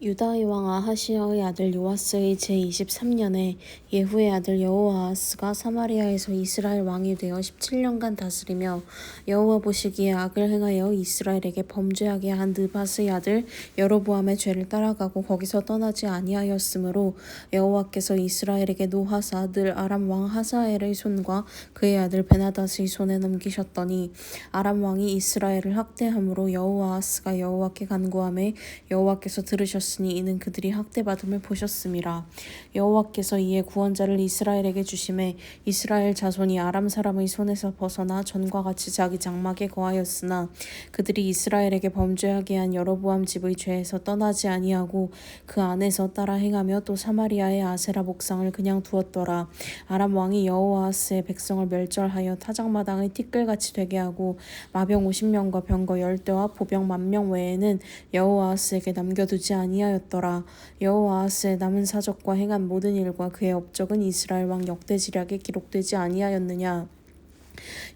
유다의 왕 아하시야의 아들 요아스의 제23년에 예후의 아들 여호아하스가 사마리아에서 이스라엘 왕이 되어 17년간 다스리며 여호와 보시기에 악을 행하여 이스라엘에게 범죄하게 한 느밧의 아들 여로보암의 죄를 따라가고 거기서 떠나지 아니하였으므로 여호와께서 이스라엘에게 노하사 늘 아람 왕 하사엘의 손과 그의 아들 베나닷의 손에 넘기셨더니 아람 왕이 이스라엘을 학대함으로 여호아하스가 여호와께 간구하매 여호와께서 들으셨으니 이는 그들이 학대받음을 보셨음이라. 여호와께서 이에 구원자를 이스라엘에게 주심에 이스라엘 자손이 아람 사람의 손에서 벗어나 전과 같이 자기 장막에 거하였으나 그들이 이스라엘에게 범죄하게 한 여로보암 집의 죄에서 떠나지 아니하고 그 안에서 따라 행하며 또 사마리아의 아세라 목상을 그냥 두었더라. 아람 왕이 여호아하스의 백성을 멸절하여 타작마당의 티끌같이 되게 하고 마병 50명과 병거 10대와 보병 10,000명 외에는 여호아하스에게 남겨두지 아니하였더라. 여호아하스의 남은 사적과 행한 모든 일과 그의 업적은 이스라엘 왕 역대지략에 기록되지 아니하였느냐.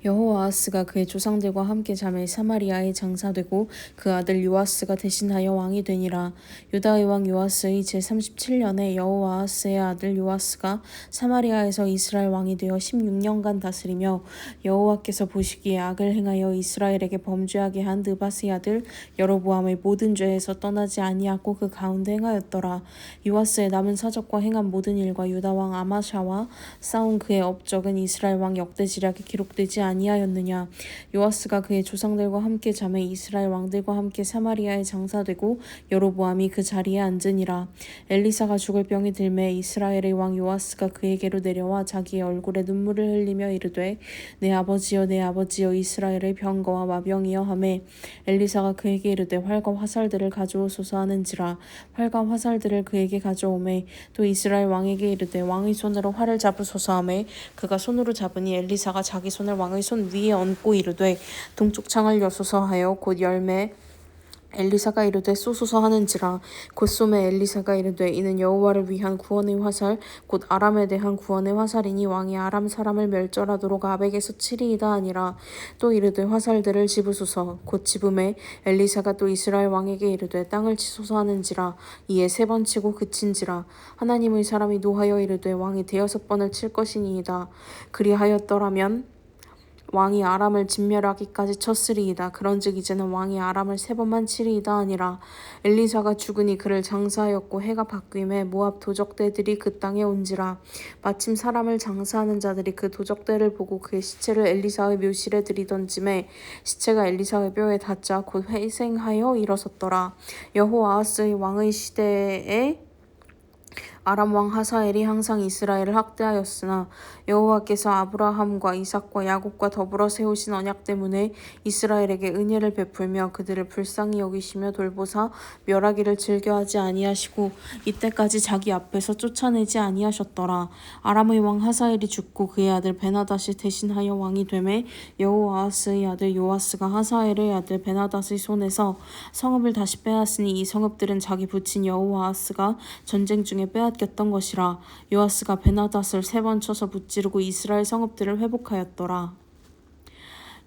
여호아하스가 그의 조상들과 함께 잠에 사마리아에 장사되고 그 아들 요아스가 대신하여 왕이 되니라. 유다의 왕 요아스의 제37년에 여호아하스의 아들 요아스가 사마리아에서 이스라엘 왕이 되어 16년간 다스리며 여호와께서 보시기에 악을 행하여 이스라엘에게 범죄하게 한 느밧의 아들 여로보암의 모든 죄에서 떠나지 아니하고 그 가운데 행하였더라. 요아스의 남은 사적과 행한 모든 일과 유다 왕 아마샤와 싸운 그의 업적은 이스라엘 왕 역대지략에 기록되지 아니하였느냐. 요아스가 그의 조상들과 함께 잠에 이스라엘 왕들과 함께 사마리아에 장사되고 여로보암이 그 자리에 앉으니라. 엘리사가 죽을 병이 들매 이스라엘의 왕 요아스가 그에게로 내려와 자기의 얼굴에 눈물을 흘리며 이르되 내 아버지여 내 아버지여 이스라엘의 병거와 마병이여 하매 엘리사가 그에게 이르되 활과 화살들을 가져오소서 하는지라. 활과 화살들을 그에게 가져오매 또 이스라엘 왕에게 이르되 왕의 손으로 활을 잡으소서 하매 그가 손으로 잡으니 엘리사가 자기 손을 왕의 손 위에 얹고 이르되 동쪽 창을 여소서 하여 곧 열매 엘리사가 이르되 쏘소서 하는지라. 곧 쏘매 엘리사가 이르되 이는 여호와를 위한 구원의 화살 곧 아람에 대한 구원의 화살이니 왕이 아람 사람을 멸절하도록 아벡에서 치리이다 하니라. 또 이르되 화살들을 집으소서. 곧 집음에 엘리사가 또 이스라엘 왕에게 이르되 땅을 치소서 하는지라. 이에 3번 치고 그친지라. 하나님의 사람이 노하여 이르되 왕이 6번을 칠 것이니이다. 그리하였더라면 왕이 아람을 진멸하기까지 쳤으리이다. 그런즉 이제는 왕이 아람을 3번만 치리이다 하니라. 엘리사가 죽으니 그를 장사하였고 해가 바뀌매 모압 도적대들이 그 땅에 온지라. 마침 사람을 장사하는 자들이 그 도적대를 보고 그의 시체를 엘리사의 묘실에 들이던짐에 시체가 엘리사의 뼈에 닿자 곧 회생하여 일어섰더라. 여호아하스의 왕의 시대에 아람 왕 하사엘이 항상 이스라엘을 학대하였으나 여호와께서 아브라함과 이삭과 야곱과 더불어 세우신 언약 때문에 이스라엘에게 은혜를 베풀며 그들을 불쌍히 여기시며 돌보사 멸하기를 즐겨하지 아니하시고 이때까지 자기 앞에서 쫓아내지 아니하셨더라. 아람의 왕 하사엘이 죽고 그의 아들 베나닷이 대신하여 왕이 되매 여호아하스의 아들 요아스가 하사엘의 아들 베나닷의 손에서 성읍을 다시 빼앗으니 이 성읍들은 자기 부친 여호아하스가 전쟁 중에 빼앗겼던 것이라. 요아스가 베나닷을 3번 쳐서 무찌르고 이스라엘 성읍들을 회복하였더라.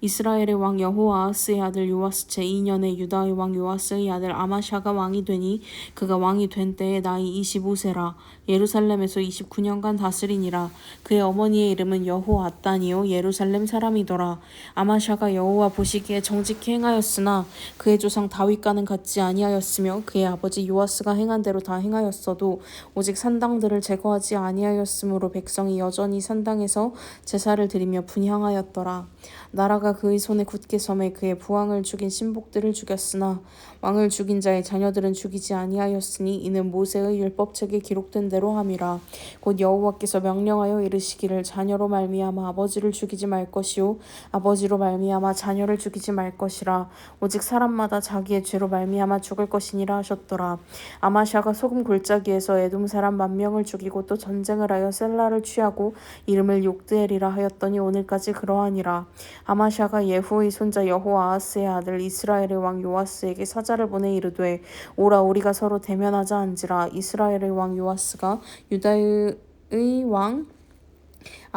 이스라엘의 왕 여호아하스의 아들 요아스 제2년에 유다의 왕 요아스의 아들 아마샤가 왕이 되니 그가 왕이 된 때에 나이 25세라. 예루살렘에서 29년간 다스리니라. 그의 어머니의 이름은 여호아단이요 예루살렘 사람이더라. 아마샤가 여호와 보시기에 정직히 행하였으나 그의 조상 다윗과는 같지 아니하였으며 그의 아버지 요아스가 행한 대로 다 행하였어도 오직 산당들을 제거하지 아니하였으므로 백성이 여전히 산당에서 제사를 드리며 분향하였더라. 나라가 그의 손에 굳게 섬에 그의 부왕을 죽인 신복들을 죽였으나 왕을 죽인 자의 자녀들은 죽이지 아니하였으니 이는 모세의 율법책에 기록된 대로 함이라. 곧 여호와께서 명령하여 이르시기를 자녀로 말미암아 아버지를 죽이지 말 것이요 아버지로 말미암아 자녀를 죽이지 말 것이라. 오직 사람마다 자기의 죄로 말미암아 죽을 것이니라 하셨더라. 아마샤가 소금 골짜기에서 에돔 사람 10,000명을 죽이고 또 전쟁을 하여 셀라를 취하고 이름을 욕드엘이라 하였더니 오늘까지 그러하니라. 아마샤가 예후의 손자 여호아하스의 아들 이스라엘의 왕 요아스에게 사자를 보내 이르되 오라 우리가 서로 대면하자 한지라. 이스라엘의 왕 요아스가 유다의 왕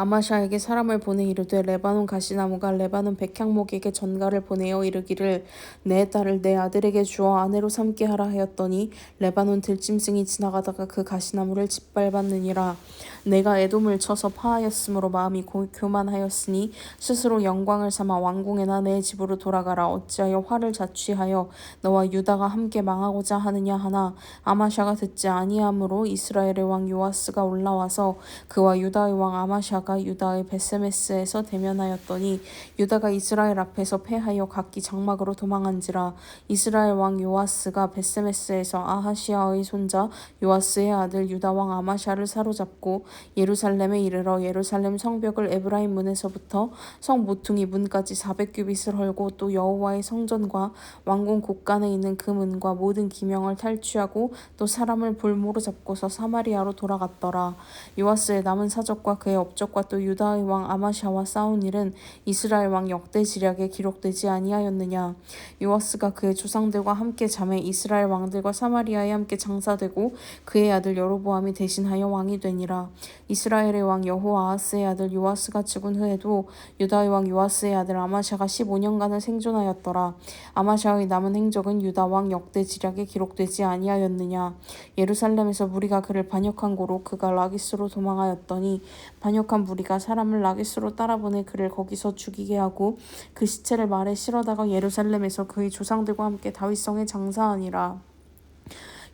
아마샤에게 사람을 보내 이르되 레바논 가시나무가 레바논 백향목에게 전가를 보내어 이르기를 내 딸을 내 아들에게 주어 아내로 삼게 하라 하였더니 레바논 들짐승이 지나가다가 그 가시나무를 짓밟았느니라. 내가 에돔을 쳐서 파하였으므로 마음이 교만하였으니 스스로 영광을 삼아 왕궁에나 내 집으로 돌아가라. 어찌하여 화를 자취하여 너와 유다가 함께 망하고자 하느냐 하나 아마샤가 듣지 아니하므로 이스라엘의 왕 요아스가 올라와서 그와 유다의 왕 아마샤가 유다의 베세메스에서 대면하였더니 유다가 이스라엘 앞에서 패하여 각기 장막으로 도망한지라. 이스라엘 왕 요아스가 베세메스에서 아하시아의 손자 요아스의 아들 유다 왕 아마샤를 사로잡고 예루살렘에 이르러 예루살렘 성벽을 에브라임 문에서부터 성 모퉁이 문까지 400규빗을 헐고 또 여호와의 성전과 왕궁 곳간에 있는 그 문과 모든 기명을 탈취하고 또 사람을 볼모로 잡고서 사마리아로 돌아갔더라. 요아스의 남은 사적과 그의 업적과 또 유다의 왕 아마샤와 싸운 일은 이스라엘 왕 역대지략에 기록되지 아니하였느냐. 요아스가 그의 조상들과 함께 잠에 이스라엘 왕들과 사마리아에 함께 장사되고 그의 아들 여로보암이 대신하여 왕이 되니라. 이스라엘의 왕 여호아하스의 아들 요아스가 죽은 후에도 유다의 왕 요아스의 아들 아마샤가 15년간을 생존하였더라. 아마샤의 남은 행적은 유다 왕 역대지략에 기록되지 아니하였느냐. 예루살렘에서 무리가 그를 반역한 고로 그가 라기스로 도망하였더니 반역한 무리가 사람을 라기스로 따라보내 그를 거기서 죽이게 하고 그 시체를 말에 실어다가 예루살렘에서 그의 조상들과 함께 다윗성에 장사하니라.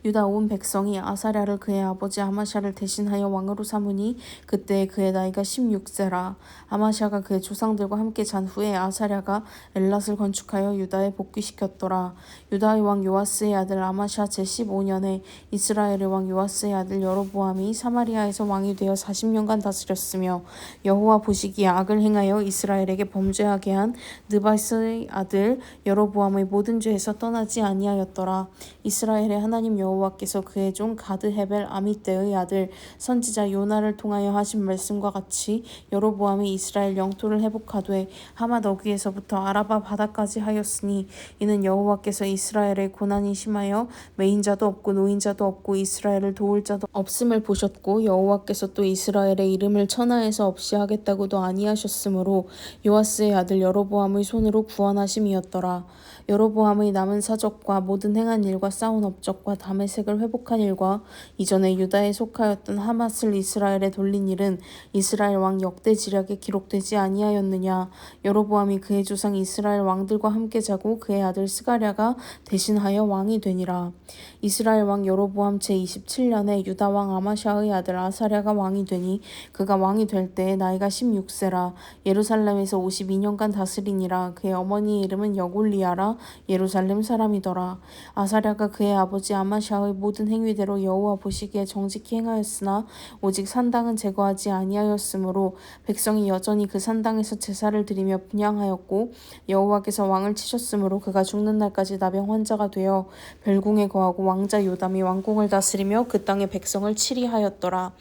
유다 온 백성이 아사랴를 그의 아버지 아마샤를 대신하여 왕으로 삼으니 그때 그의 나이가 16세라. 아마샤가 그의 조상들과 함께 잔 후에 아사랴가 엘랏을 건축하여 유다에 복귀시켰더라. 유다의 왕 요아스의 아들 아마샤 제15년에 이스라엘의 왕 요아스의 아들 여로보암이 사마리아에서 왕이 되어 40년간 다스렸으며 여호와 보시기에 악을 행하여 이스라엘에게 범죄하게 한 느바스의 아들 여로보암의 모든 죄에서 떠나지 아니하였더라. 이스라엘의 하나님 여호와께서 그의 종 가드 헤벨 아미떼의 아들 선지자 요나를 통하여 하신 말씀과 같이 여로보암이 이스라엘 영토를 회복하되 하맛 어귀에서부터 아라바 바다까지 하였으니 이는 여호와께서 이스라엘의 고난이 심하여 메인자도 없고 노인자도 없고 이스라엘을 도울 자도 없음을 보셨고 여호와께서 또 이스라엘의 이름을 천하에서 없이 하겠다고도 아니하셨으므로 요아스의 아들 여로보암의 손으로 구원하심이었더라. 여로보암의 남은 사적과 모든 행한 일과 싸운 업적과 다메섹을 회복한 일과 이전에 유다에 속하였던 하맛을 이스라엘에 돌린 일은 이스라엘 왕 역대지략에 기록되지 아니하였느냐. 여로보암이 그의 조상 이스라엘 왕들과 함께 자고 그의 아들 스가랴가 대신하여 왕이 되니라. 이스라엘 왕 여로보암 제27년에 유다 왕 아마샤의 아들 아사랴가 왕이 되니 그가 왕이 될 때에 나이가 16세라. 예루살렘에서 52년간 다스리니라. 그의 어머니의 이름은 여골리아라 예루살렘 사람이더라. 아사랴가 그의 아버지 아마샤의 모든 행위대로 여호와 보시기에 정직히 행하였으나 오직 산당은 제거하지 아니하였으므로 백성이 여전히 그 산당에서 제사를 드리며 분향하였고 여호와께서 왕을 치셨으므로 그가 죽는 날까지 나병 환자가 되어 별궁에 거하고 왕자 요담이 왕궁을 다스리며 그 땅의 백성을 치리하였더라.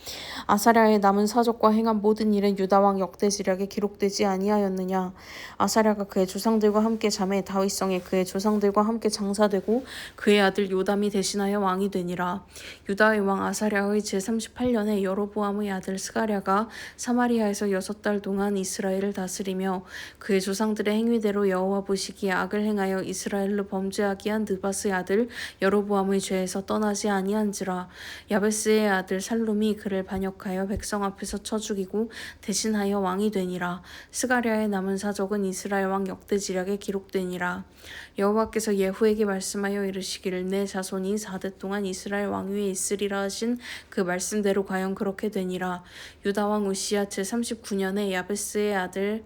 아사랴의 남은 사적과 행한 모든 일은 유다 왕 역대지략에 기록되지 아니하였느냐. 아사랴가 그의 조상들과 함께 잠에 다윗성에 그의 조상들과 함께 장사되고 그의 아들 요담이 대신하여 왕이 되니라. 유다의 왕 아사랴의 제38년에 여로보암의 아들 스가랴가 사마리아에서 6달 동안 이스라엘을 다스리며 그의 조상들의 행위대로 여호와 보시기에 악을 행하여 이스라엘로 범죄하게 한 느바스의 아들 여로보암의 죄에서 떠나지 아니한지라. 야베스의 아들 살룸이 그를 반역하여 백성 앞에서 쳐 죽이고 대신하여 왕이 되니라. 스가랴의 남은 사적은 이스라엘 왕 역대지략에 기록되니라. 여호와께서 예후에게 말씀하여 이르시기를 내 자손이 4대 동안 이스라엘 왕위에 있으리라 하신 그 말씀대로 과연 그렇게 되니라. 유다 왕 우시야 제39년에 야베스의 아들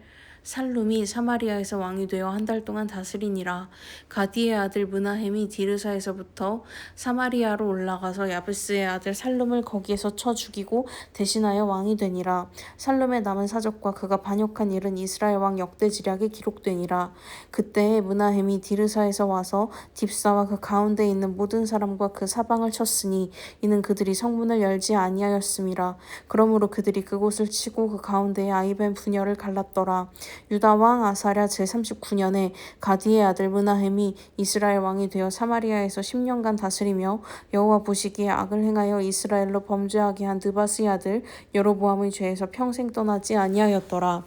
살룸이 사마리아에서 왕이 되어 한 달 동안 다스리니라. 가디의 아들 므나헴이 디르사에서부터 사마리아로 올라가서 야베스의 아들 살룸을 거기에서 쳐 죽이고 대신하여 왕이 되니라. 살룸의 남은 사적과 그가 반역한 일은 이스라엘 왕 역대지략에 기록되니라. 그때에 므나헴이 디르사에서 와서 딥사와 그 가운데 있는 모든 사람과 그 사방을 쳤으니 이는 그들이 성문을 열지 아니하였음이라. 그러므로 그들이 그곳을 치고 그 가운데에 아이벤 분열을 갈랐더라. 유다 왕 아사랴 제39년에 가디의 아들 므나헴이 이스라엘 왕이 되어 사마리아에서 10년간 다스리며 여호와 보시기에 악을 행하여 이스라엘로 범죄하게 한 느바스의 아들 여로보암의 죄에서 평생 떠나지 아니하였더라.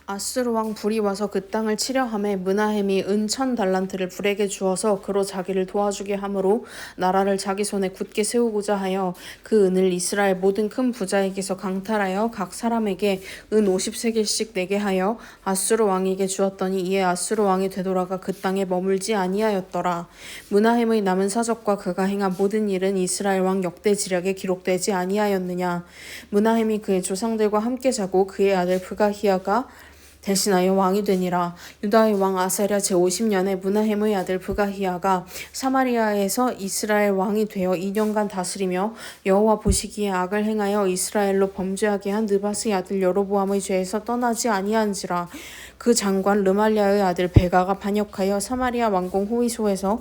아수르 왕 불이 와서 그 땅을 치려 하매 므나헴이 은 1000달란트를 불에게 주어서 그로 자기를 도와주게 하므로 나라를 자기 손에 굳게 세우고자 하여 그 은을 이스라엘 모든 큰 부자에게서 강탈하여 각 사람에게 은 50세겔씩 내게 하여 아수르 왕에게 주었더니 이에 아수르 왕이 되돌아가 그 땅에 머물지 아니하였더라. 므나헴의 남은 사적과 그가 행한 모든 일은 이스라엘 왕 역대지략에 기록되지 아니하였느냐. 므나헴이 그의 조상들과 함께 자고 그의 아들 브가히야가 대신하여 왕이 되니라. 유다의 왕 아사랴 제50년에 므나헴의 아들 브가히야가 사마리아에서 이스라엘 왕이 되어 2년간 다스리며 여호와 보시기에 악을 행하여 이스라엘로 범죄하게 한 느바스의 아들 여로보암의 죄에서 떠나지 아니한지라. 그 장관 르말랴의 아들 베가가 반역하여 사마리아 왕궁 호위소에서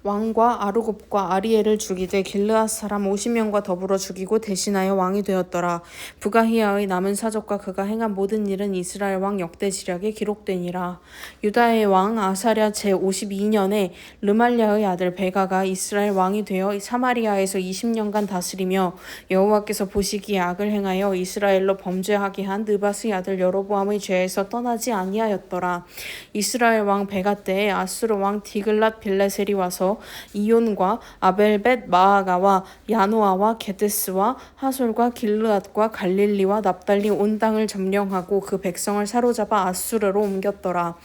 왕과 아르곱과 아리엘을 죽이되 길르앗 사람 50명과 더불어 죽이고 대신하여 왕이 되었더라. 브가히야의 남은 사적과 그가 행한 모든 일은 이스라엘 왕 역대지략에 기록되니라. 유다의 왕 아사랴 제52년에 르말랴의 아들 베가가 이스라엘 왕이 되어 사마리아에서 20년간 다스리며 여호와께서 보시기에 악을 행하여 이스라엘로 범죄하게 한 느바스의 아들 여로보암의 죄에서 떠나지 아니하였더라. 이스라엘 왕 베가 때에 아수르 왕 디글랏 빌레셀이 와서 이온과 아벨벳 마아가와 야노아와 게데스와 하솔과 길르앗과 갈릴리와 납달리 온 땅을 점령하고 그 백성을 사로잡아 아수르로 옮겼더라.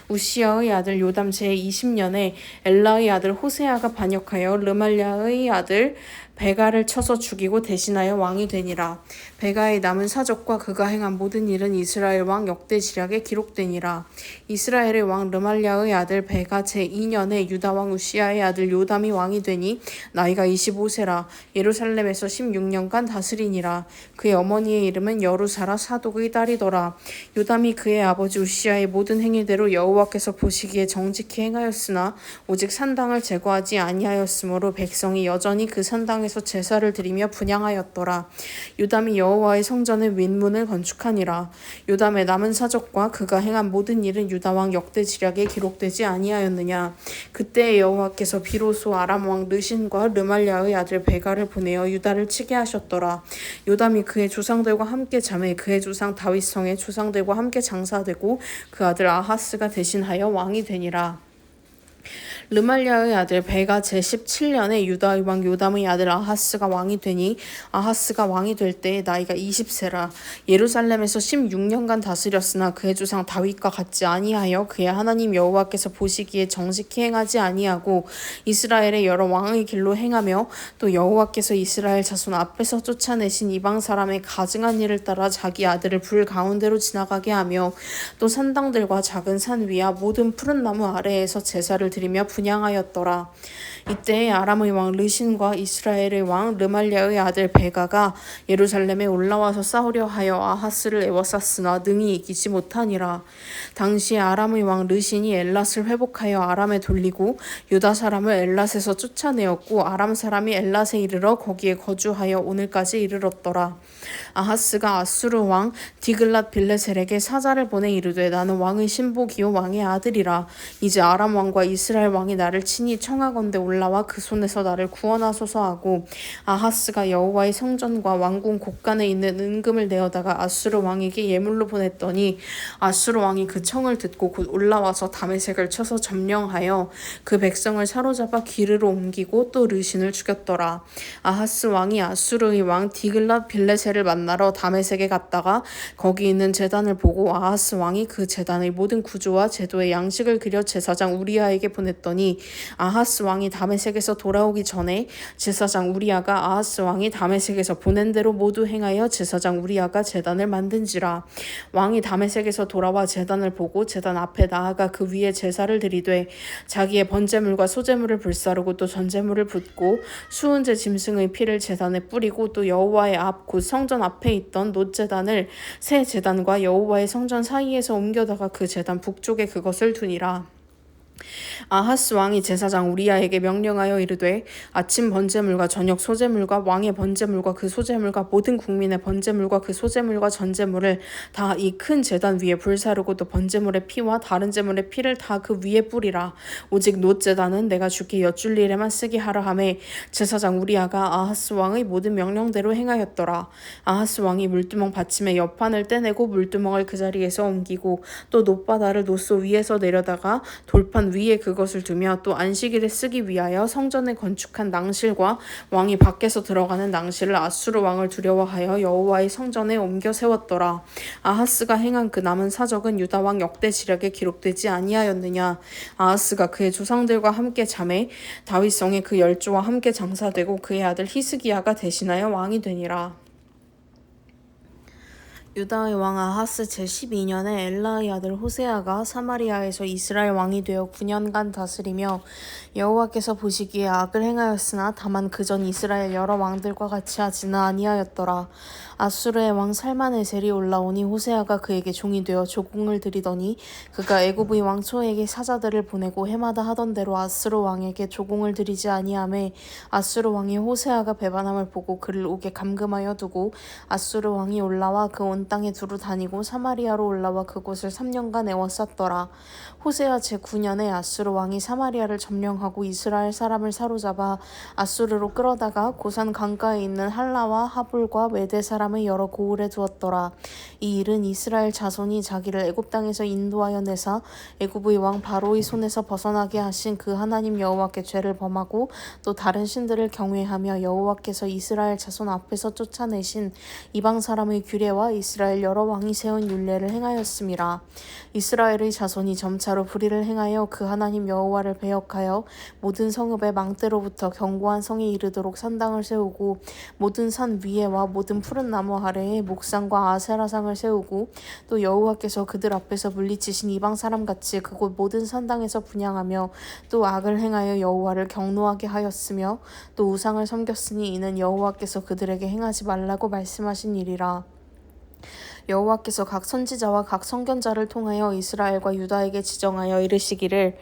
우시야의 아들 요담 제20년에 엘라의 아들 호세아가 반역하여 르말랴의 아들 베가를 쳐서 죽이고 대신하여 왕이 되니라. 베가의 남은 사적과 그가 행한 모든 일은 이스라엘 왕 역대지략에 기록되니라. 이스라엘의 왕 르말랴의 아들 베가 제2년에 유다 왕 우시야의 아들 요담이 왕이 되니 나이가 25세라. 예루살렘에서 16년간 다스리니라. 그의 어머니의 이름은 여루사라 사독의 딸이더라. 요담이 그의 아버지 우시야의 모든 행위대로 여호와께서 보시기에 정직히 행하였으나 오직 산당을 제거하지 아니하였으므로 백성이 여전히 그 산당에서 제사를 드리며 분향하였더라. 요담이 여호와의 성전의 윗문을 건축하니라. 요담의 남은 사적과 그가 행한 모든 일은 유다 왕 역대지략에 기록되지 아니하였느냐. 그때 여호와께서 비로소 아람 왕 르신과 르말랴의 아들 베가를 보내어 유다를 치게 하셨더라. 요담이 그의 조상들과 함께 잠에 그의 조상 다윗성의 조상들과 함께 장사되고 그 아들 아하스가 대신하여 왕이 되니라. 르말랴의 아들 베가 제17년에 유다의 왕 요담의 아들 아하스가 왕이 되니 아하스가 왕이 될 때에 나이가 20세라. 예루살렘에서 16년간 다스렸으나 그의 조상 다윗과 같지 아니하여 그의 하나님 여호와께서 보시기에 정직히 행하지 아니하고 이스라엘의 여러 왕의 길로 행하며 또 여호와께서 이스라엘 자손 앞에서 쫓아내신 이방 사람의 가증한 일을 따라 자기 아들을 불 가운데로 지나가게 하며 또 산당들과 작은 산 위와 모든 푸른 나무 아래에서 제사를 드리며 분향하였더라. 이때 아람의 왕 르신과 이스라엘의 왕 르말랴의 아들 베가가 예루살렘에 올라와서 싸우려 하여 아하스를 에워쌌으나 능히 이기지 못하니라. 당시 아람의 왕 르신이 엘랏을 회복하여 아람에 돌리고 유다 사람을 엘랏에서 쫓아내었고 아람 사람이 엘랏에 이르러 거기에 거주하여 오늘까지 이르렀더라. 아하스가 아수르 왕 디글랏 빌레셀에게 사자를 보내 이르되 나는 왕의 신복이요 왕의 아들이라. 이제 아람 왕과 이스라엘 왕이 나를 친히 청하건대 올라와 그 손에서 나를 구원하소서 하고 아하스가 여호와의 성전과 왕궁 곳간에 있는 은금을 내어다가 아수르 왕에게 예물로 보냈더니 아수르 왕이 그 청을 듣고 곧 올라와서 다메섹을 쳐서 점령하여 그 백성을 사로잡아 기르로 옮기고 또 르신을 죽였더라. 아하스 왕이 아수르의 왕 디글랏 빌레셀을 만나러 다메섹에 갔다가 거기 있는 제단을 보고 아하스 왕이 그 제단의 모든 구조와 제도의 양식을 그려 제사장 우리아에게 보냈더니 아하스 왕이 다메섹에서 돌아오기 전에 제사장 우리아가 아하스 왕이 다메섹에서 보낸 대로 모두 행하여 제사장 우리아가 제단을 만든지라. 왕이 다메섹에서 돌아와 제단을 보고 제단 앞에 나아가 그 위에 제사를 드리되 자기의 번제물과 소제물을 불사르고 또 전제물을 붓고 수은제 짐승의 피를 제단에 뿌리고 또 여호와의 앞 곧 성전 앞에 있던 놋제단을 새 제단과 여호와의 성전 사이에서 옮겨다가 그 제단 북쪽에 그것을 두니라. 아하스 왕이 제사장 우리야에게 명령하여 이르되 아침 번제물과 저녁 소제물과 왕의 번제물과 그 소제물과 모든 국민의 번제물과 그 소제물과 전제물을 다 이 큰 제단 위에 불사르고 또 번제물의 피와 다른 제물의 피를 다 그 위에 뿌리라. 오직 놋 제단은 내가 주께 여쭐 일에만 쓰게 하라 하매 제사장 우리야가 아하스 왕의 모든 명령대로 행하였더라. 아하스 왕이 물두멍 받침의 옆판을 떼내고 물두멍을 그 자리에서 옮기고 또 놋바다를 놋소 위에서 내려다가 돌판 위에 그것을 두며 또 안식일에 쓰기 위하여 성전에 건축한 낭실과 왕이 밖에서 들어가는 낭실을 아수르 왕을 두려워하여 여호와의 성전에 옮겨 세웠더라. 아하스가 행한 그 남은 사적은 유다 왕 역대 지략에 기록되지 아니하였느냐. 아하스가 그의 조상들과 함께 잠에 다윗성에 그 열조와 함께 장사되고 그의 아들 히스기야가 대신하여 왕이 되니라. 유다의 왕 아하스 제12년에 엘라의 아들 호세아가 사마리아에서 이스라엘 왕이 되어 9년간 다스리며 여호와께서 보시기에 악을 행하였으나 다만 그전 이스라엘 여러 왕들과 같이 하지는 아니하였더라. 아수르의 왕 살마네셀이 올라오니 호세아가 그에게 종이 되어 조공을 드리더니 그가 애굽의 왕 초에게 사자들을 보내고 해마다 하던 대로 아수르 왕에게 조공을 드리지 아니하매 아수르 왕이 호세아가 배반함을 보고 그를 옥에 감금하여 두고 아수르 왕이 올라와 그 온 땅에 두루 다니고 사마리아로 올라와 그곳을 3년간 에워쌌더라. 호세아 제9년에 아수르 왕이 사마리아를 점령하고 이스라엘 사람을 사로잡아 아수르로 끌어다가 고산 강가에 있는 할라와 하볼과 외대 사람의 여러 고을에 두었더라. 이 일은 이스라엘 자손이 자기를 애굽 땅에서 인도하여 내사 애굽의 왕 바로의 손에서 벗어나게 하신 그 하나님 여호와께 죄를 범하고 또 다른 신들을 경외하며 여호와께서 이스라엘 자손 앞에서 쫓아내신 이방 사람의 규례와 이스라엘 여러 왕이 세운 율례를 행하였음이라. 이스라엘의 자손이 점차로 불의를 행하여 그 하나님 여호와를 배역하여 모든 성읍의 망대로부터 견고한 성에 이르도록 산당을 세우고 모든 산 위에와 모든 푸른 나무 아래에 목상과 아세라상을 세우고 또 여호와께서 그들 앞에서 물리치신 이방 사람같이 그곳 모든 산당에서 분향하며 또 악을 행하여 여호와를 경노하게 하였으며 또 우상을 섬겼으니 이는 여호와께서 그들에게 행하지 말라고 말씀하신 일이라. 여호와께서 각 선지자와 각 선견자를 통하여 이스라엘과 유다에게 지정하여 이르시기를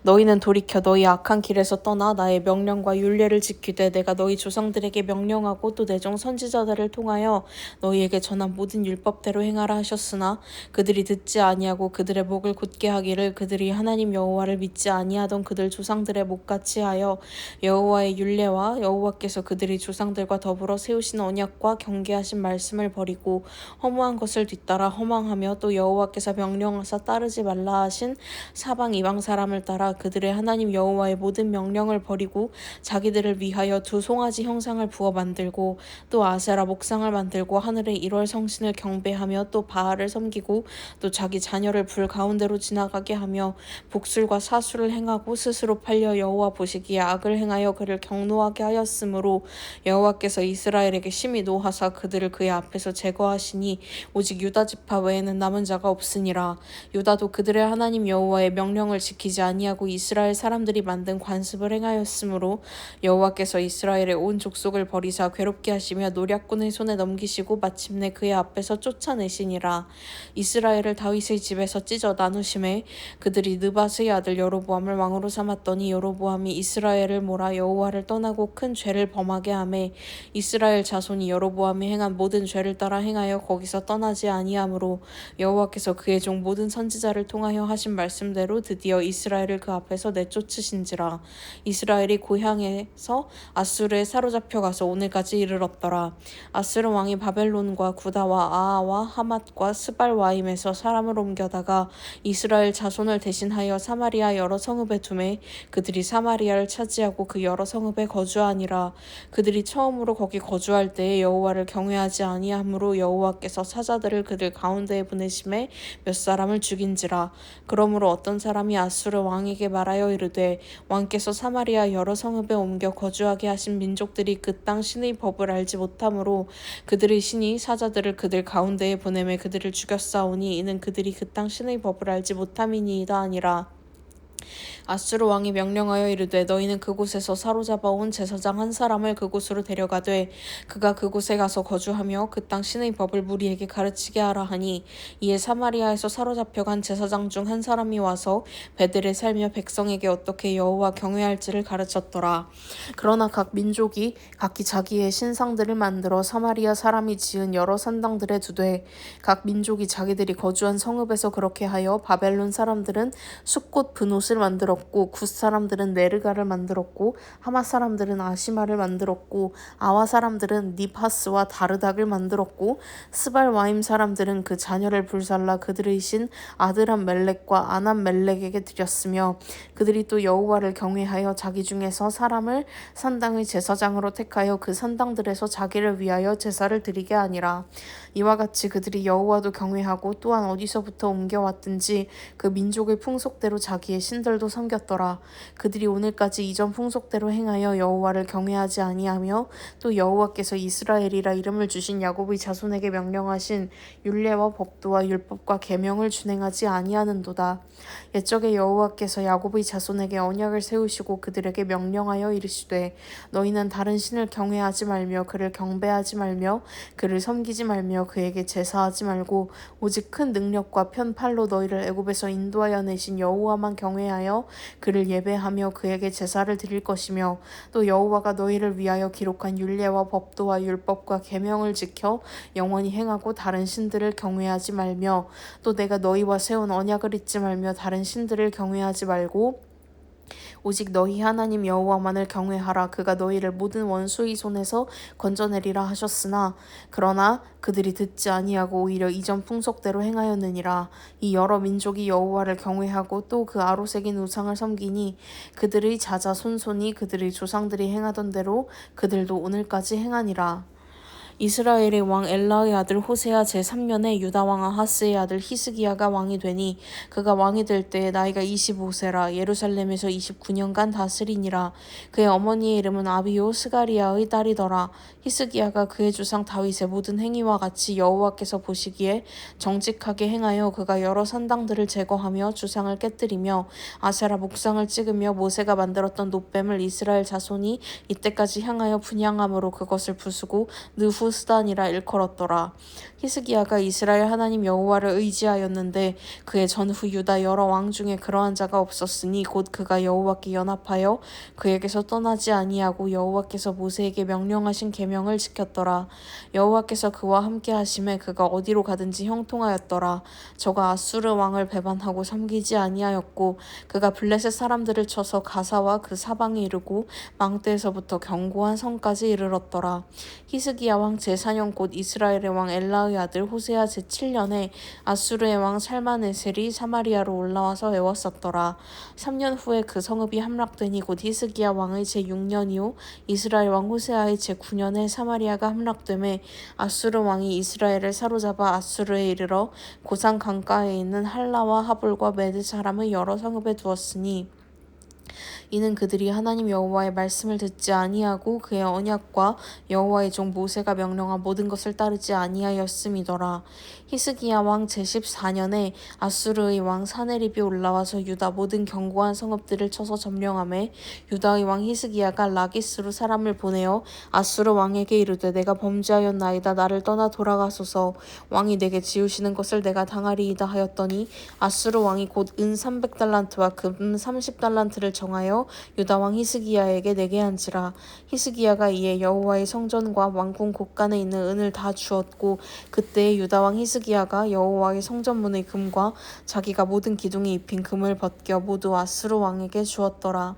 너희는 돌이켜 너희 악한 길에서 떠나 나의 명령과 율례를 지키되 내가 너희 조상들에게 명령하고 또 내 종 선지자들을 통하여 너희에게 전한 모든 율법대로 행하라 하셨으나 그들이 듣지 아니하고 그들의 목을 굳게 하기를 그들이 하나님 여호와를 믿지 아니하던 그들 조상들의 목같이 하여 여호와의 율례와 여호와께서 그들이 조상들과 더불어 세우신 언약과 경계하신 말씀을 버리고 허무한 것을 뒤따라 허망하며 또 여호와께서 명령하사 따르지 말라 하신 사방 이방 사람을 따라 그들의 하나님 여호와의 모든 명령을 버리고 자기들을 위하여 두 송아지 형상을 부어 만들고 또 아세라 목상을 만들고 하늘의 1월 성신을 경배하며 또 바알을 섬기고 또 자기 자녀를 불 가운데로 지나가게 하며 복술과 사술을 행하고 스스로 팔려 여호와 보시기에 악을 행하여 그를 경노하게 하였으므로 여호와께서 이스라엘에게 심히 노하사 그들을 그의 앞에서 제거하시니 오직 유다 지파 외에는 남은 자가 없으니라. 유다도 그들의 하나님 여호와의 명령을 지키지 아니하고 이스라엘 사람들이 만든 관습을 행하였으므로 여호와께서 이스라엘의 온 족속을 버리사 괴롭게 하시며 노략군의 손에 넘기시고 마침내 그의 앞에서 쫓아내시니라. 이스라엘을 다윗의 집에서 찢어 나누심에 그들이 느밧의 아들 여로보암을 왕으로 삼았더니 여로보암이 이스라엘을 몰아 여호와를 떠나고 큰 죄를 범하게 하매 이스라엘 자손이 여로보암이 행한 모든 죄를 따라 행하여 거기서 떠나지 아니하므로 여호와께서 그의 종 모든 선지자를 통하여 하신 말씀대로 드디어 이스라엘을 그 앞에서 내쫓으신지라. 이스라엘이 고향에서 아수르에 사로잡혀 가서 오늘까지 이르렀더라. 아수르 왕이 바벨론과 구다와 아하와 하맛과 스발와임에서 사람을 옮겨다가 이스라엘 자손을 대신하여 사마리아 여러 성읍에 두매 그들이 사마리아를 차지하고 그 여러 성읍에 거주하니라. 그들이 처음으로 거기 거주할 때에 여호와를 경외하지 아니하므로 여호와께서 사자들을 그들 가운데에 보내심에 몇 사람을 죽인지라. 그러므로 어떤 사람이 아수르 왕에게 말하여 이르되 왕께서 사마리아 여러 성읍에 옮겨 거주하게 하신 민족들이 그 땅 신의 법을 알지 못하므로 그들의 신이 사자들을 그들 가운데에 보내매 그들을 죽였사오니 이는 그들이 그 땅 신의 법을 알지 못함이니이다 아니라. 아수르 왕이 명령하여 이르되 너희는 그곳에서 사로잡아온 제사장 한 사람을 그곳으로 데려가되 그가 그곳에 가서 거주하며 그 땅 신의 법을 무리에게 가르치게 하라 하니 이에 사마리아에서 사로잡혀간 제사장 중 한 사람이 와서 베델에 살며 백성에게 어떻게 여호와 경외할지를 가르쳤더라. 그러나 각 민족이 각기 자기의 신상들을 만들어 사마리아 사람이 지은 여러 산당들에 두되 각 민족이 자기들이 거주한 성읍에서 그렇게 하여 바벨론 사람들은 숫꽃 분옷을 만들었고 굿 사람들은 메르가를 만들었고 하마 사람들은 아시마를 만들었고 아와 사람들은 닙하스와 다르닥을 만들었고 스발와임 사람들은 그 자녀를 불살라 그들의 신 아드람 멜렉과 아남 멜렉에게 드렸으며 그들이 또 여호와를 경외하여 자기 중에서 사람을 산당의 제사장으로 택하여 그 산당들에서 자기를 위하여 제사를 드리게 하니라. 이와 같이 그들이 여호와도 경외하고 또한 어디서부터 옮겨왔든지 그 민족의 풍속대로 자기의 신들도 섬겼더라. 그들이 오늘까지 이전 풍속대로 행하여 여호와를 경외하지 아니하며 또 여호와께서 이스라엘이라 이름을 주신 야곱의 자손에게 명령하신 율례와 법도와 율법과 계명을 준행하지 아니하는도다. 옛적에 여호와께서 야곱의 자손에게 언약을 세우시고 그들에게 명령하여 이르시되 너희는 다른 신을 경외하지 말며 그를 경배하지 말며 그를 섬기지 말며 그에게 제사하지 말고 오직 큰 능력과 편팔로 너희를 애굽에서 인도하여 내신 여호와만 경외하여 그를 예배하며 그에게 제사를 드릴 것이며 또 여호와가 너희를 위하여 기록한 율례와 법도와 율법과 계명을 지켜 영원히 행하고 다른 신들을 경외하지 말며 또 내가 너희와 세운 언약을 잊지 말며 다른 신들을 경외하지 말고 오직 너희 하나님 여호와만을 경외하라. 그가 너희를 모든 원수의 손에서 건져내리라 하셨으나 그러나 그들이 듣지 아니하고 오히려 이전 풍속대로 행하였느니라. 이 여러 민족이 여호와를 경외하고 또 그 아로새긴 우상을 섬기니 그들의 자자 손손이 그들의 조상들이 행하던 대로 그들도 오늘까지 행하니라. 이스라엘의 왕 엘라의 아들 호세아 제3년에 유다 왕 아하스의 아들 히스기야가 왕이 되니 그가 왕이 될 때에 나이가 25세라. 예루살렘에서 29년간 다스리니라. 그의 어머니의 이름은 아비오 스가리아의 딸이더라. 히스기야가 그의 조상 다윗의 모든 행위와 같이 여호와께서 보시기에 정직하게 행하여 그가 여러 산당들을 제거하며 주상을 깨뜨리며 아세라 목상을 찍으며 모세가 만들었던 놋뱀을 이스라엘 자손이 이때까지 향하여 분향함으로 그것을 부수고 느후스단이라 일컬었더라. 히스기야가 이스라엘 하나님 여호와를 의지하였는데 그의 전후 유다 여러 왕 중에 그러한 자가 없었으니 곧 그가 여호와께 연합하여 그에게서 떠나지 아니하고 여호와께서 모세에게 명령하신 계명을 지켰더라. 여호와께서 그와 함께 하심에 그가 어디로 가든지 형통하였더라. 저가 아수르 왕을 배반하고 섬기지 아니하였고 그가 블레셋 사람들을 쳐서 가사와 그 사방에 이르고 망대에서부터 견고한 성까지 이르렀더라. 히스기야 왕 제4년 곧 이스라엘의 왕 엘라의 아들 호세아 제7년에 아수르의 왕 살마네셀이 사마리아로 올라와서 애웠었더라. 3년 후에 그 성읍이 함락되니 곧 히스기야 왕의 제6년이요 이스라엘 왕 호세아의 제9년에 사마리아가 함락되매 아수르 왕이 이스라엘을 사로잡아 아수르에 이르러 고산 강가에 있는 할라와 하볼과 메드 사람의 여러 성읍에 두었으니 이는 그들이 하나님 여호와의 말씀을 듣지 아니하고 그의 언약과 여호와의 종 모세가 명령한 모든 것을 따르지 아니하였음이더라. 히스기야 왕 제14년에 아수르의 왕 사네립이 올라와서 유다 모든 견고한 성읍들을 쳐서 점령하매 유다의 왕 히스기야가 라기스로 사람을 보내어 아수르 왕에게 이르되 내가 범죄하였나이다. 나를 떠나 돌아가소서. 왕이 내게 지으시는 것을 내가 당하리이다 하였더니 아수르 왕이 곧 은 300달란트와 금 30달란트를 정하여 유다 왕 히스기야에게 내게 한지라. 히스기야가 이에 여호와의 성전과 왕궁 곳간에 있는 은을 다 주었고 그때에 유다 왕 히스기야가 여호와의 성전문의 금과 자기가 모든 기둥에 입힌 금을 벗겨 모두 아수르 왕에게 주었더라.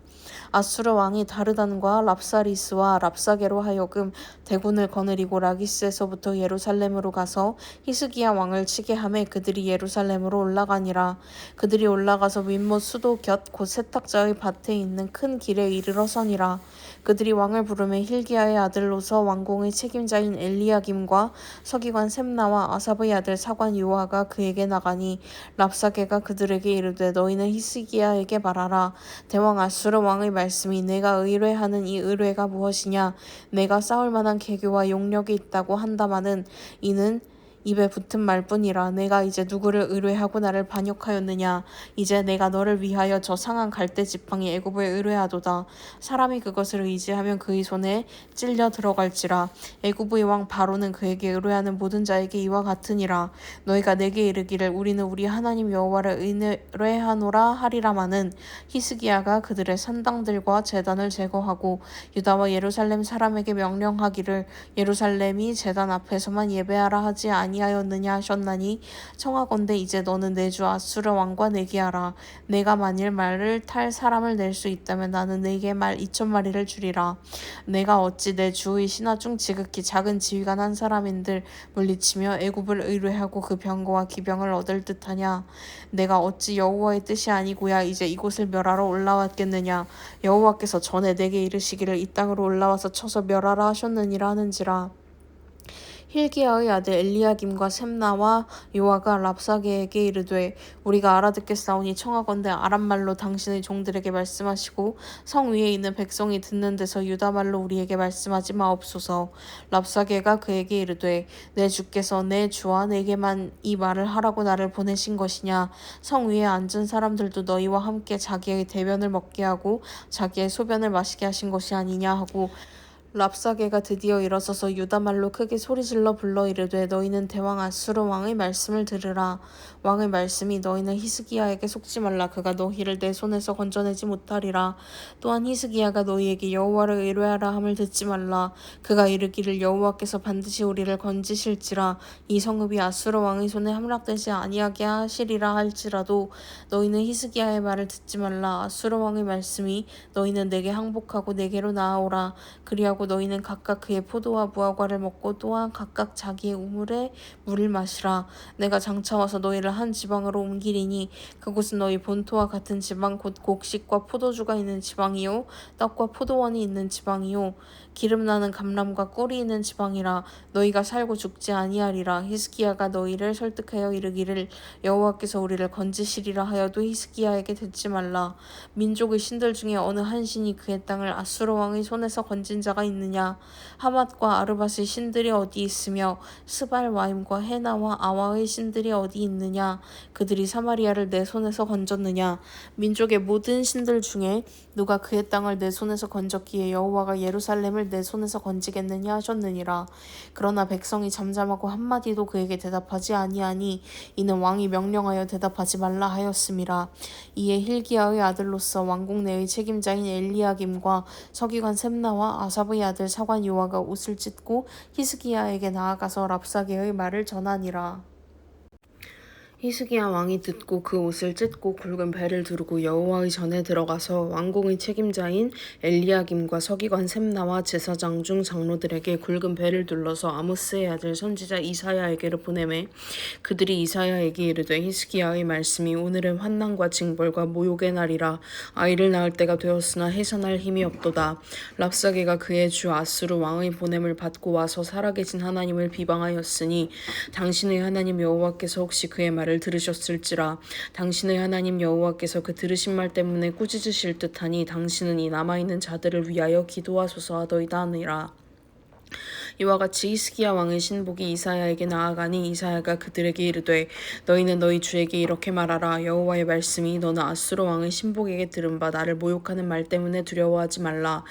아수르 왕이 다르단과 랍사리스와 랍사게로 하여금 대군을 거느리고 라기스에서부터 예루살렘으로 가서 히스기야 왕을 치게 하매 그들이 예루살렘으로 올라가니라. 그들이 올라가서 윗못 수도 곁 곧 세탁자의 밭에 있는 큰 길에 이르러 서니라. 그들이 왕을 부르매 힐기야의 아들로서 왕궁의 책임자인 엘리야김과 서기관 셈나와 아삽의 아들 사관 요아가 그에게 나가니 랍사게가 그들에게 이르되 너희는 히스기야에게 말하라. 대왕 아수르 왕의 말씀이 내가 의뢰하는 이 의뢰가 무엇이냐. 내가 싸울 만한 계교와 용력이 있다고 한다마는 이는 입에 붙은 말뿐이라. 내가 이제 누구를 의뢰하고 나를 반역하였느냐. 이제 내가 너를 위하여 저 상한 갈대 지팡이 애굽에 의뢰하도다. 사람이 그것을 의지하면 그의 손에 찔려 들어갈지라. 애굽의 왕 바로는 그에게 의뢰하는 모든 자에게 이와 같으니라. 너희가 내게 이르기를 우리는 우리 하나님 여호와를 의뢰하노라 하리라마는 히스기야가 그들의 산당들과 제단을 제거하고 유다와 예루살렘 사람에게 명령하기를 예루살렘이 제단 앞에서만 예배하라 하지 아니하였느냐 하셨나니 청하건대 이제 너는 내 주 아수르 왕과 내기하라. 내가 만일 말을 탈 사람을 낼 수 있다면 나는 내게 말 2,000마리를 주리라. 내가 어찌 내 주의 신하 중 지극히 작은 지위가 난 사람인들 물리치며 애굽을 의뢰하고 그 병거와 기병을 얻을 듯하냐. 내가 어찌 여호와의 뜻이 아니고야 이제 이곳을 멸하러 올라왔겠느냐. 여호와께서 전에 내게 이르시기를 이 땅으로 올라와서 쳐서 멸하라 하셨느니라 하는지라. 힐기야의 아들 엘리야김과 셈나와 요아가 랍사게에게 이르되 우리가 알아듣겠사오니 청하건대 아람말로 당신의 종들에게 말씀하시고 성 위에 있는 백성이 듣는 데서 유다말로 우리에게 말씀하지 마옵소서. 랍사게가 그에게 이르되 내 주께서 내 주와 내게만 이 말을 하라고 나를 보내신 것이냐. 성 위에 앉은 사람들도 너희와 함께 자기의 대변을 먹게 하고 자기의 소변을 마시게 하신 것이 아니냐 하고 랍사게가 드디어 일어서서 유다말로 크게 소리질러 불러 이르되 너희는 대왕 아수르 왕의 말씀을 들으라. 왕의 말씀이 너희는 히스기야에게 속지 말라. 그가 너희를 내 손에서 건져내지 못하리라. 또한 히스기야가 너희에게 여호와를 의뢰하라 함을 듣지 말라. 그가 이르기를 여호와께서 반드시 우리를 건지실지라. 이 성읍이 아수르 왕의 손에 함락되지 아니하게 하시리라 할지라도 너희는 히스기야의 말을 듣지 말라. 아수르 왕의 말씀이 너희는 내게 항복하고 내게로 나아오라. 그리하고 너희는 각각 그의 포도와 무화과를 먹고 또한 각각 자기의 우물에 물을 마시라. 내가 장차 와서 너희를 한 지방으로 옮기리니 그곳은 너희 본토와 같은 지방 곧 곡식과 포도주가 있는 지방이요 떡과 포도원이 있는 지방이요 기름나는 감람과 꿀이 있는 지방이라. 너희가 살고 죽지 아니하리라. 히스기야가 너희를 설득하여 이르기를 여호와께서 우리를 건지시리라 하여도 히스기야에게 듣지 말라. 민족의 신들 중에 어느 한 신이 그의 땅을 아수르 왕의 손에서 건진 자가 있느냐. 하맛과 아르밧의 신들이 어디 있으며 스발와임과 헤나와 아와의 신들이 어디 있느냐. 그들이 사마리아를 내 손에서 건졌느냐. 민족의 모든 신들 중에 누가 그의 땅을 내 손에서 건졌기에 여호와가 예루살렘을 내 손에서 건지겠느냐 하셨느니라. 그러나 백성이 잠잠하고 한마디도 그에게 대답하지 아니하니 이는 왕이 명령하여 대답하지 말라 하였음이라. 이에 힐기야의 아들로서 왕궁 내의 책임자인 엘리야김과 서기관 셈나와 아삽의 아들 사관 요아가 옷을 찢고 히스기야에게 나아가서 랍사게의 말을 전하니라. 히스기야 왕이 듣고 그 옷을 찢고 굵은 배를 두르고 여호와의 전에 들어가서 왕궁의 책임자인 엘리야김과 서기관 셈나와 제사장 중 장로들에게 굵은 배를 둘러서 아모스의 아들 선지자 이사야에게로 보내매 그들이 이사야에게 이르되 히스기야의 말씀이 오늘은 환난과 징벌과 모욕의 날이라. 아이를 낳을 때가 되었으나 해산할 힘이 없도다. 랍사게가 그의 주 아수르 왕의 보냄을 받고 와서 살아계신 하나님을 비방하였으니 당신의 하나님 여호와께서 혹시 그의 말을 들으셨을지라. 당신의 하나님 여호와께서 그 들으신 말 때문에 꾸짖으실 듯하니 당신은 이 남아있는 자들을 위하여 기도하소서 하더이다 하니라. 이와 같이 히스기야 왕의 신복이 이사야에게 나아가니 이사야가 그들에게 이르되 너희는 너희 주에게 이렇게 말하라. 여호와의 말씀이 너는 아수르 왕의 신복에게 들은 바 나를 모욕하는 말 때문에 두려워하지 말라.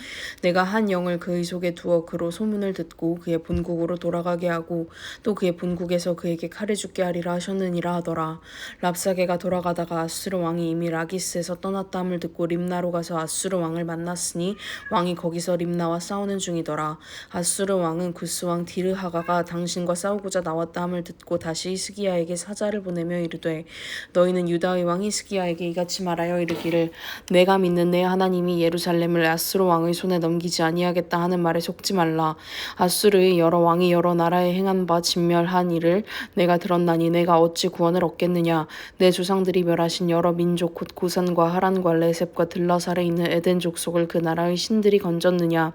내가 한 영을 그의 속에 두어 그로 소문을 듣고 그의 본국으로 돌아가게 하고 또 그의 본국에서 그에게 칼을 죽게 하리라 하셨느니라 하더라. 랍사게가 돌아가다가 아수르 왕이 이미 라기스에서 떠났다 함을 듣고 림나로 가서 아수르 왕을 만났으니 왕이 거기서 림나와 싸우는 중이더라. 아수르 왕은 구스 왕 디르하가가 당신과 싸우고자 나왔다 함을 듣고 다시 히스기야에게 사자를 보내며 이르되 너희는 유다의 왕 히스기야에게 이같이 말하여 이르기를 내가 믿는 내 하나님이 예루살렘을 아수르 왕의 손에 넘기지 아니하겠다 하는 말에 속지 말라. 아수르의 여러 왕이 여러 나라에 행한 바 진멸한 일을 내가 들었나니 내가 어찌 구원을 얻겠느냐. 내 조상들이 멸하신 여러 민족 곧 고산과 하란과 레셉과 들라살에 있는 에덴 족속을 그 나라의 신들이 건졌느냐.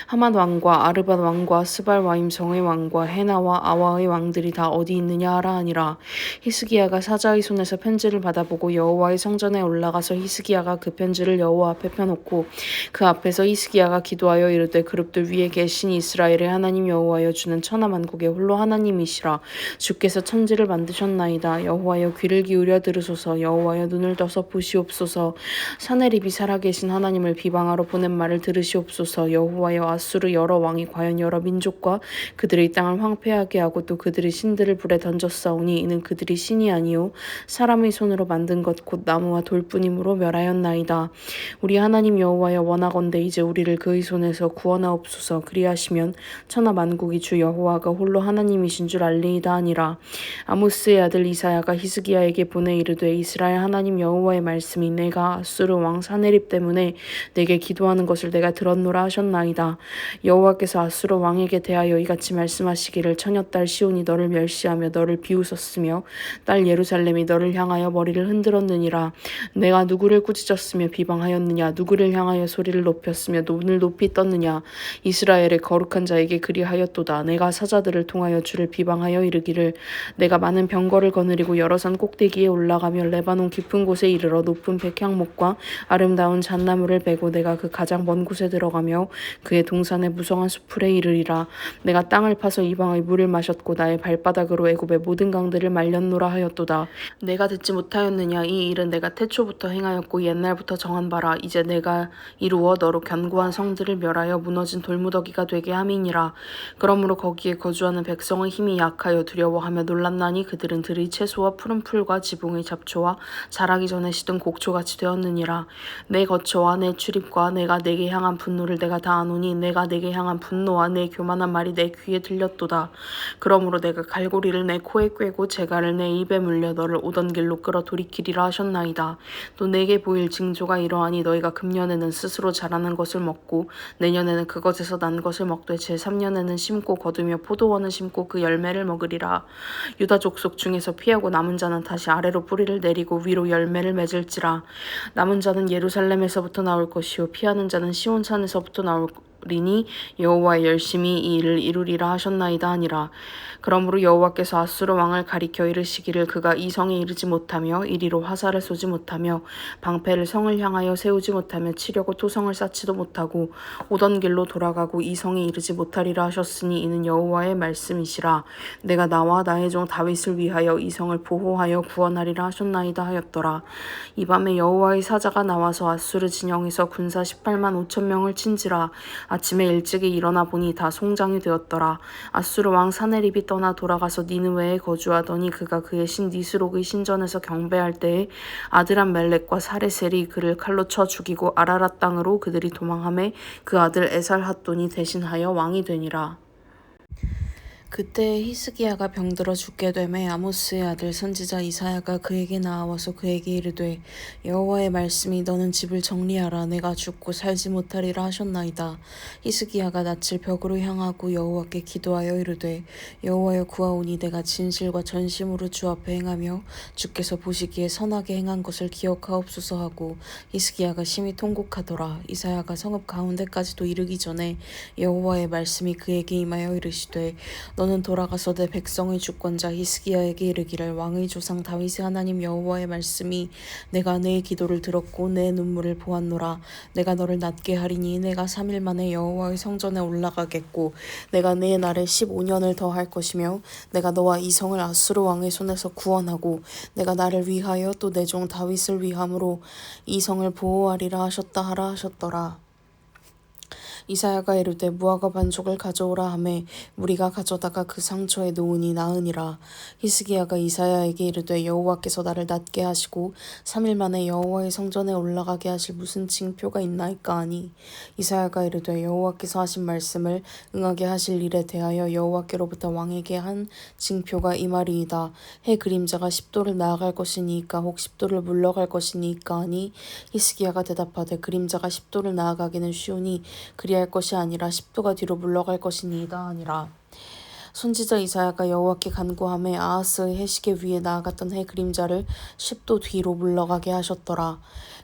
하맛 왕과 아르밧 왕과 스발와임 성의 왕과 헤나와 아와의 왕들이 다 어디 있느냐 하라 하니라. 히스기야가 사자의 손에서 편지를 받아보고 여호와의 성전에 올라가서 히스기야가 그 편지를 여호와 앞에 펴놓고 그 앞에서 히스기야가 기도하여 이르되 그룹들 위에 계신 이스라엘의 하나님 여호와여 주는 천하만국의 홀로 하나님이시라. 주께서 천지를 만드셨나이다. 여호와여 귀를 기울여 들으소서. 여호와여 눈을 떠서 보시옵소서. 사내립이 살아계신 하나님을 비방하러 보낸 말을 들으시옵소서. 여호와여 아수르 여러 왕이 과연 여러 민족과 그들의 땅을 황폐하게 하고 또 그들의 신들을 불에 던졌사오니 이는 그들이 신이 아니요 사람의 손으로 만든 것 곧 나무와 돌뿐이므로 멸하였나이다. 우리 하나님 여호와여 원하건대 이제 우리를 그의 손에서 구원하옵소서. 그리하시면 천하 만국이 주 여호와가 홀로 하나님이신 줄 알리이다 하니라. 아모스의 아들 이사야가 히스기야에게 보내 이르되 이스라엘 하나님 여호와의 말씀이 내가 아수르 왕 사네립 때문에 내게 기도하는 것을 내가 들었노라 하셨나이다. 여호와께서 아수르 왕에게 대하여 이같이 말씀하시기를 처녀딸 시온이 너를 멸시하며 너를 비웃었으며 딸 예루살렘이 너를 향하여 머리를 흔들었느니라. 내가 누구를 꾸짖었으며 비방하였느냐. 누구를 향하여 소리를 높였으며 눈을 높이 떴느냐. 이스라엘의 거룩한 자에게 그리하였도다. 내가 사자들을 통하여 주를 비방하여 이르기를 내가 많은 병거를 거느리고 여러 산 꼭대기에 올라가며 레바논 깊은 곳에 이르러 높은 백향목과 아름다운 잣나무를 베고 내가 그 가장 먼 곳에 들어가며 그의 동산의 무성한 수풀에 이르리라. 내가 땅을 파서 이방의 물을 마셨고 나의 발바닥으로 애굽의 모든 강들을 말렸노라 하였도다. 내가 듣지 못하였느냐. 이 일은 내가 태초부터 행하였고 옛날부터 정한 바라. 이제 내가 이루어 너로 견고한 성들을 멸하여 무너진 돌무더기가 되게 함이니라. 그러므로 거기에 거주하는 백성의 힘이 약하여 두려워하며 놀랐나니 그들은 들의 채소와 푸른 풀과 지붕의 잡초와 자라기 전에 시든 곡초같이 되었느니라. 내 거처와 내 출입과 내가 내게 향한 분노를 내가 다 아노니 내가 내게 향한 분노와 내 교만한 말이 내 귀에 들렸도다. 그러므로 내가 갈고리를 내 코에 꿰고 재갈을 내 입에 물려 너를 오던 길로 끌어 돌이키리라 하셨나이다. 또 내게 보일 징조가 이러하니 너희가 금년에는 스스로 자라는 것을 먹고 내년에는 그것에서 난 것을 먹되 제3년에는 심고 거두며 포도원을 심고 그 열매를 먹으리라. 유다 족속 중에서 피하고 남은 자는 다시 아래로 뿌리를 내리고 위로 열매를 맺을지라. 남은 자는 예루살렘에서부터 나올 것이요 피하는 자는 시온산에서부터 나올 리니 여호와 열심히 이 일을 이루리라 하셨나이다 하니라. 그러므로 여호와께서 아수르 왕을 가리켜 이르시기를 그가 이 성에 이르지 못하며 이리로 화살을 쏘지 못하며 방패를 성을 향하여 세우지 못하며 치려고 토성을 쌓지도 못하고 오던 길로 돌아가고 이 성에 이르지 못하리라 하셨으니 이는 여호와의 말씀이시라. 내가 나와 나의 종 다윗을 위하여 이 성을 보호하여 구원하리라 하셨나이다 하였더라. 이 밤에 여호와의 사자가 나와서 아수르 진영에서 군사 18만 5천 명을 친지라. 아침에 일찍이 일어나 보니 다 송장이 되었더라. 아수르 왕 사네립이 떠나 돌아가서 니느웨에 거주하더니 그가 그의 신 니스록의 신전에서 경배할 때에 아들 멜렉과 사레셀이 그를 칼로 쳐 죽이고 아라랏 땅으로 그들이 도망하매 그 아들 에살핫돈이 대신하여 왕이 되니라. 그때 히스기야가 병들어 죽게 되매 아모스의 아들 선지자 이사야가 그에게 나와서 그에게 이르되 여호와의 말씀이 너는 집을 정리하라. 내가 죽고 살지 못하리라 하셨나이다. 히스기야가 낯을 벽으로 향하고 여호와께 기도하여 이르되 여호와여 구하오니 내가 진실과 전심으로 주 앞에 행하며 주께서 보시기에 선하게 행한 것을 기억하옵소서 하고 히스기야가 심히 통곡하더라. 이사야가 성읍 가운데까지도 이르기 전에 여호와의 말씀이 그에게 임하여 이르시되 너는 돌아가서 내 백성의 주권자 히스기야에게 이르기를 왕의 조상 다윗의 하나님 여호와의 말씀이 내가 내 기도를 들었고 내 눈물을 보았노라. 내가 너를 낫게 하리니 내가 3일 만에 여호와의 성전에 올라가겠고 내가 내 날에 15년을 더할 것이며 내가 너와 이 성을 아수르 왕의 손에서 구원하고 내가 나를 위하여 또 내 종 다윗을 위함으로 이 성을 보호하리라 하셨다 하라 하셨더라. 이사야가 이르되 무화과 반죽을 가져오라 하매 무리가 가져다가 그 상처에 놓으니 나으니라. 히스기야가 이사야에게 이르되 여호와께서 나를 낫게 하시고 3일 만에 여호와의 성전에 올라가게 하실 무슨 징표가 있나이까 하니 이사야가 이르되 여호와께서 하신 말씀을 응하게 하실 일에 대하여 여호와께로부터 왕에게 한 징표가 이 말이이다. 해 그림자가 10도를 나아갈 것이니이까 혹 10도를 물러갈 것이니이까 하니 히스기야가 대답하되 그림자가 10도를 나아가기는 쉬우니 그리할 것이 아니라 10도가 뒤로 물러갈 것이니이다 하니라. 선지자 이사야가 여호와께 간구하매 아하스의 해시계 위에 나아갔던 해 그림자를 10도 뒤로 물러가게 하셨더라.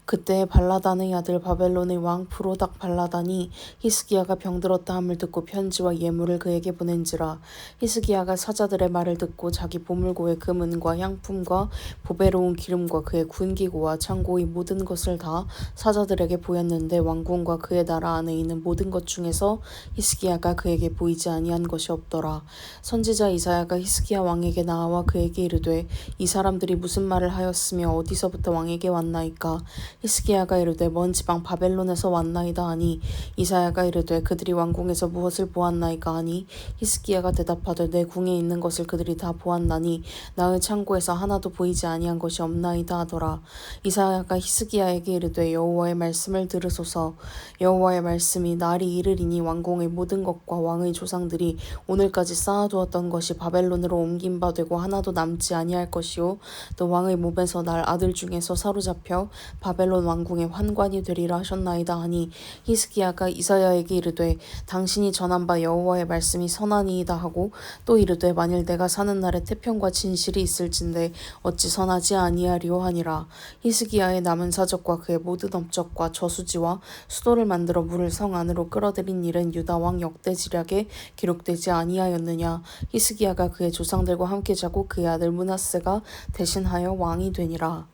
그때 발라단의 아들 바벨론의 왕 브로닥 발라단이 히스기야가 병들었다 함을 듣고 편지와 예물을 그에게 보낸지라. 히스기야가 사자들의 말을 듣고 자기 보물고의 금은과 향품과 보배로운 기름과 그의 군기고와 창고의 모든 것을 다 사자들에게 보였는데 왕궁과 그의 나라 안에 있는 모든 것 중에서 히스기야가 그에게 보이지 아니한 것이 없더라. 선지자 이사야가 히스기야 왕에게 나아와 그에게 이르되 이 사람들이 무슨 말을 하였으며 어디서부터 왕에게 왔나이까. 히스기야가 이르되 먼 지방 바벨론에서 왔나이다 하니 이사야가 이르되 그들이 왕궁에서 무엇을 보았나이까 하니 히스기야가 대답하되 내 궁에 있는 것을 그들이 다 보았나니 나의 창고에서 하나도 보이지 아니한 것이 없나이다 하더라. 이사야가 히스기야에게 이르되 여호와의 말씀을 들으소서. 여호와의 말씀이 날이 이르리니 왕궁의 모든 것과 왕의 조상들이 오늘까지 쌓아두었던 것이 바벨론으로 옮긴 바 되고 하나도 남지 아니할 것이요 또 왕의 몸에서 날 아들 중에서 사로잡혀 바벨론 왕궁의 환관이 되리라 하셨나이다 하니 히스기야가 이사야에게 이르되 당신이 전한 바 여호와의 말씀이 선하니이다 하고 또 이르되 만일 내가 사는 날에 태평과 진실이 있을진데 어찌 선하지 아니하리오 하니라. 히스기야의 남은 사적과 그의 모든 업적과 저수지와 수도를 만들어 물을 성 안으로 끌어들인 일은 유다 왕 역대지략에 기록되지 아니하였느냐. 히스기야가 그의 조상들과 함께 자고 그의 아들 므낫세가 대신하여 왕이 되니라.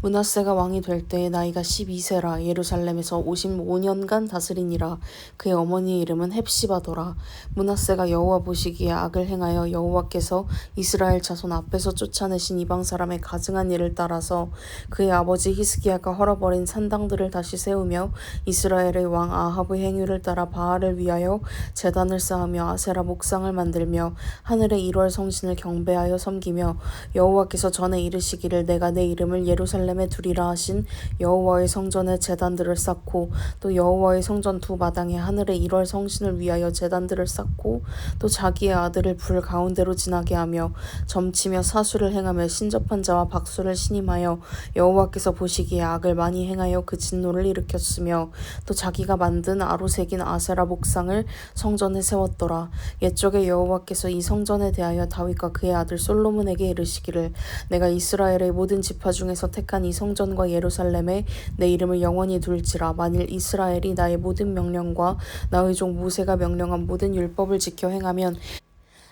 므낫세가 왕이 될 때에 나이가 12세라. 예루살렘에서 55년간 다스리니라. 그의 어머니의 이름은 헵시바더라. 므낫세가 여호와 보시기에 악을 행하여 여호와께서 이스라엘 자손 앞에서 쫓아내신 이방 사람의 가증한 일을 따라서 그의 아버지 히스기야가 헐어버린 산당들을 다시 세우며 이스라엘의 왕 아합의 행위를 따라 바알을 위하여 제단을 쌓으며 아세라 목상을 만들며 하늘의 1월 성신을 경배하여 섬기며 여호와께서 전에 이르시기를 내가 내 이름을 예루살렘에 두리라 하신 여호와의 성전에 제단들을 쌓고 또 여호와의 성전 두 마당에 하늘의 1월 성신을 위하여 제단들을 쌓고 또 자기의 아들을 불 가운데로 지나게 하며 점치며 사수를 행하며 신접한 자와 박수를 신임하여 여호와께서 보시기에 악을 많이 행하여 그 진노를 일으켰으며 또 자기가 만든 아로새긴 아세라 목상을 성전에 세웠더라. 옛적에 여호와께서 이 성전에 대하여 다윗과 그의 아들 솔로몬에게 이르시기를 내가 이스라엘의 모든 지파 중에서 택한 이 성전과 예루살렘에 내 이름을 영원히 둘지라. 만일 이스라엘이 나의 모든 명령과 나의 종 모세가 명령한 모든 율법을 지켜 행하면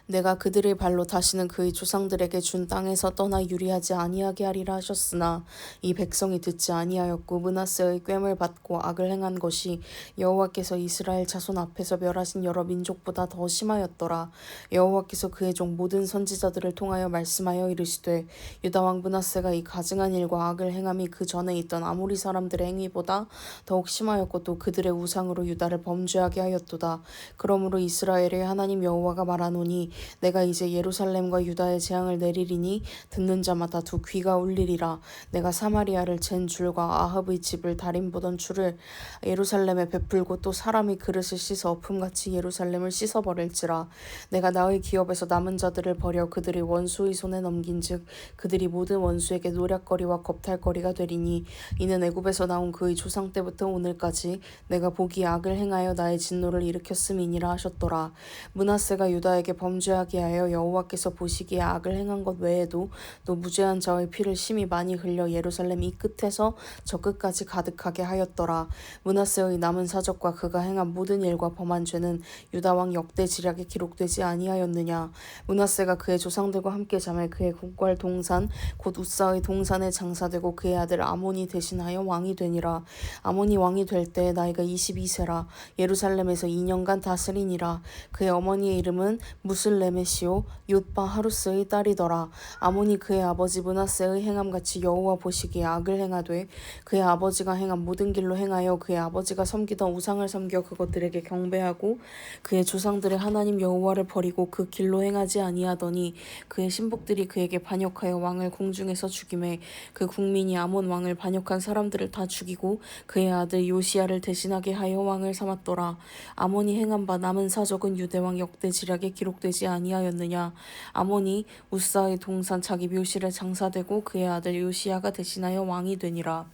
내가 그들의 발로 다시는 그의 조상들에게 준 땅에서 떠나 유리하지 아니하게 하리라 하셨으나 이 백성이 듣지 아니하였고 므낫세의 꾀을 받고 악을 행한 것이 여호와께서 이스라엘 자손 앞에서 멸하신 여러 민족보다 더 심하였더라. 여호와께서 그의 종 모든 선지자들을 통하여 말씀하여 이르시되 유다 왕 므낫세가 이 가증한 일과 악을 행함이 그 전에 있던 아모리 사람들의 행위보다 더욱 심하였고 또 그들의 우상으로 유다를 범죄하게 하였도다. 그러므로 이스라엘의 하나님 여호와가 말하노니 내가 이제 예루살렘과 유다의 재앙을 내리리니 듣는 자마다 두 귀가 울리리라. 내가 사마리아를 잰 줄과 아합의 집을 달인 보던 줄을 예루살렘에 베풀고 또 사람이 그릇을 씻어 엎음같이 예루살렘을 씻어버릴지라. 내가 나의 기업에서 남은 자들을 버려 그들의 원수의 손에 넘긴즉 그들이 모든 원수에게 노략거리와 겁탈거리가 되리니 이는 애굽에서 나온 그의 조상 때부터 오늘까지 내가 보기에 악을 행하여 나의 진노를 일으켰음이니라 하셨더라. 므낫세가 유다에게 범죄하게 하여 여호와께서 보시기에 악을 행한 것 외에도 또 무죄한 자의 피를 심히 많이 흘려 예루살렘 이 끝에서 저 끝까지 가득하게 하였더라. 므낫세의 남은 사적과 그가 행한 모든 일과 범한 죄는 유다 왕 역대지략에 기록되지 아니하였느냐. 므낫세가 그의 조상들과 함께 잠에 그의 곡괄 동산 곧 우사의 동산에 장사되고 그의 아들 아몬이 대신하여 왕이 되니라. 아몬이 왕이 될 때 나이가 22세라. 예루살렘에서 2년간 다스리니라. 그의 어머니의 이름은 무슬레메시오 욤바 하루스의 딸이더라. 아몬이 그의 아버지 므낫세의 행함같이 여호와 보시기에 악을 행하되 그의 아버지가 행한 모든 길로 행하여 그의 아버지가 섬기던 우상을 섬겨 그것들에게 경배하고 그의 조상들의 하나님 여호와를 버리고 그 길로 행하지 아니하더니 그의 신복들이 그에게 반역하여 왕을 공중에서 죽이매 그 국민이 아몬 왕을 반역한 사람들을 다 죽이고 그의 아들 요시야를 대신하게 하여 왕을 삼았더라. 아몬이 행한 바 남은 사적은 유대왕 역대지략에 기록되지 아니하였느냐. 아몬이 우사의 동산 자기 묘실에 장사되고 그의 아들 요시야가 대신하여 왕이 되니라.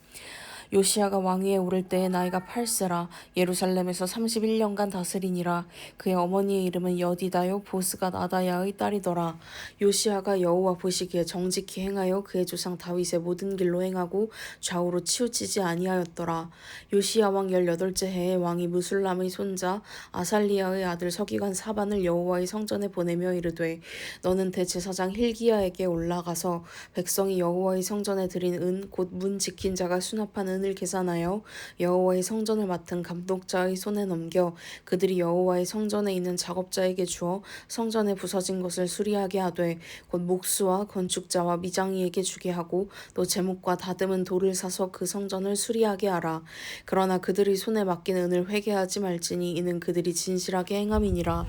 요시야가 왕위에 오를 때에 나이가 8세라. 예루살렘에서 31년간 다스리니라. 그의 어머니의 이름은 여디다요 보스가 아다야의 딸이더라. 요시야가 여호와 보시기에 정직히 행하여 그의 조상 다윗의 모든 길로 행하고 좌우로 치우치지 아니하였더라. 요시야 왕 18째 해에 왕이 무술람의 손자 아살리야의 아들 서기관 사반을 여호와의 성전에 보내며 이르되 너는 대제사장 힐기야에게 올라가서 백성이 여호와의 성전에 드린 은 곧 문 지킨 자가 수납한 은을 계산하여 여호와의 성전을 맡은 감독자의 손에 넘겨 그들이 여호와의 성전에 있는 작업자에게 주어 성전에 부서진 것을 수리하게 하되 곧 목수와 건축자와 미장이에게 주게 하고 또 제목과 다듬은 돌을 사서 그 성전을 수리하게 하라. 그러나 그들의 손에 맡긴 은을 회개하지 말지니 이는 그들이 진실하게 행함이니라.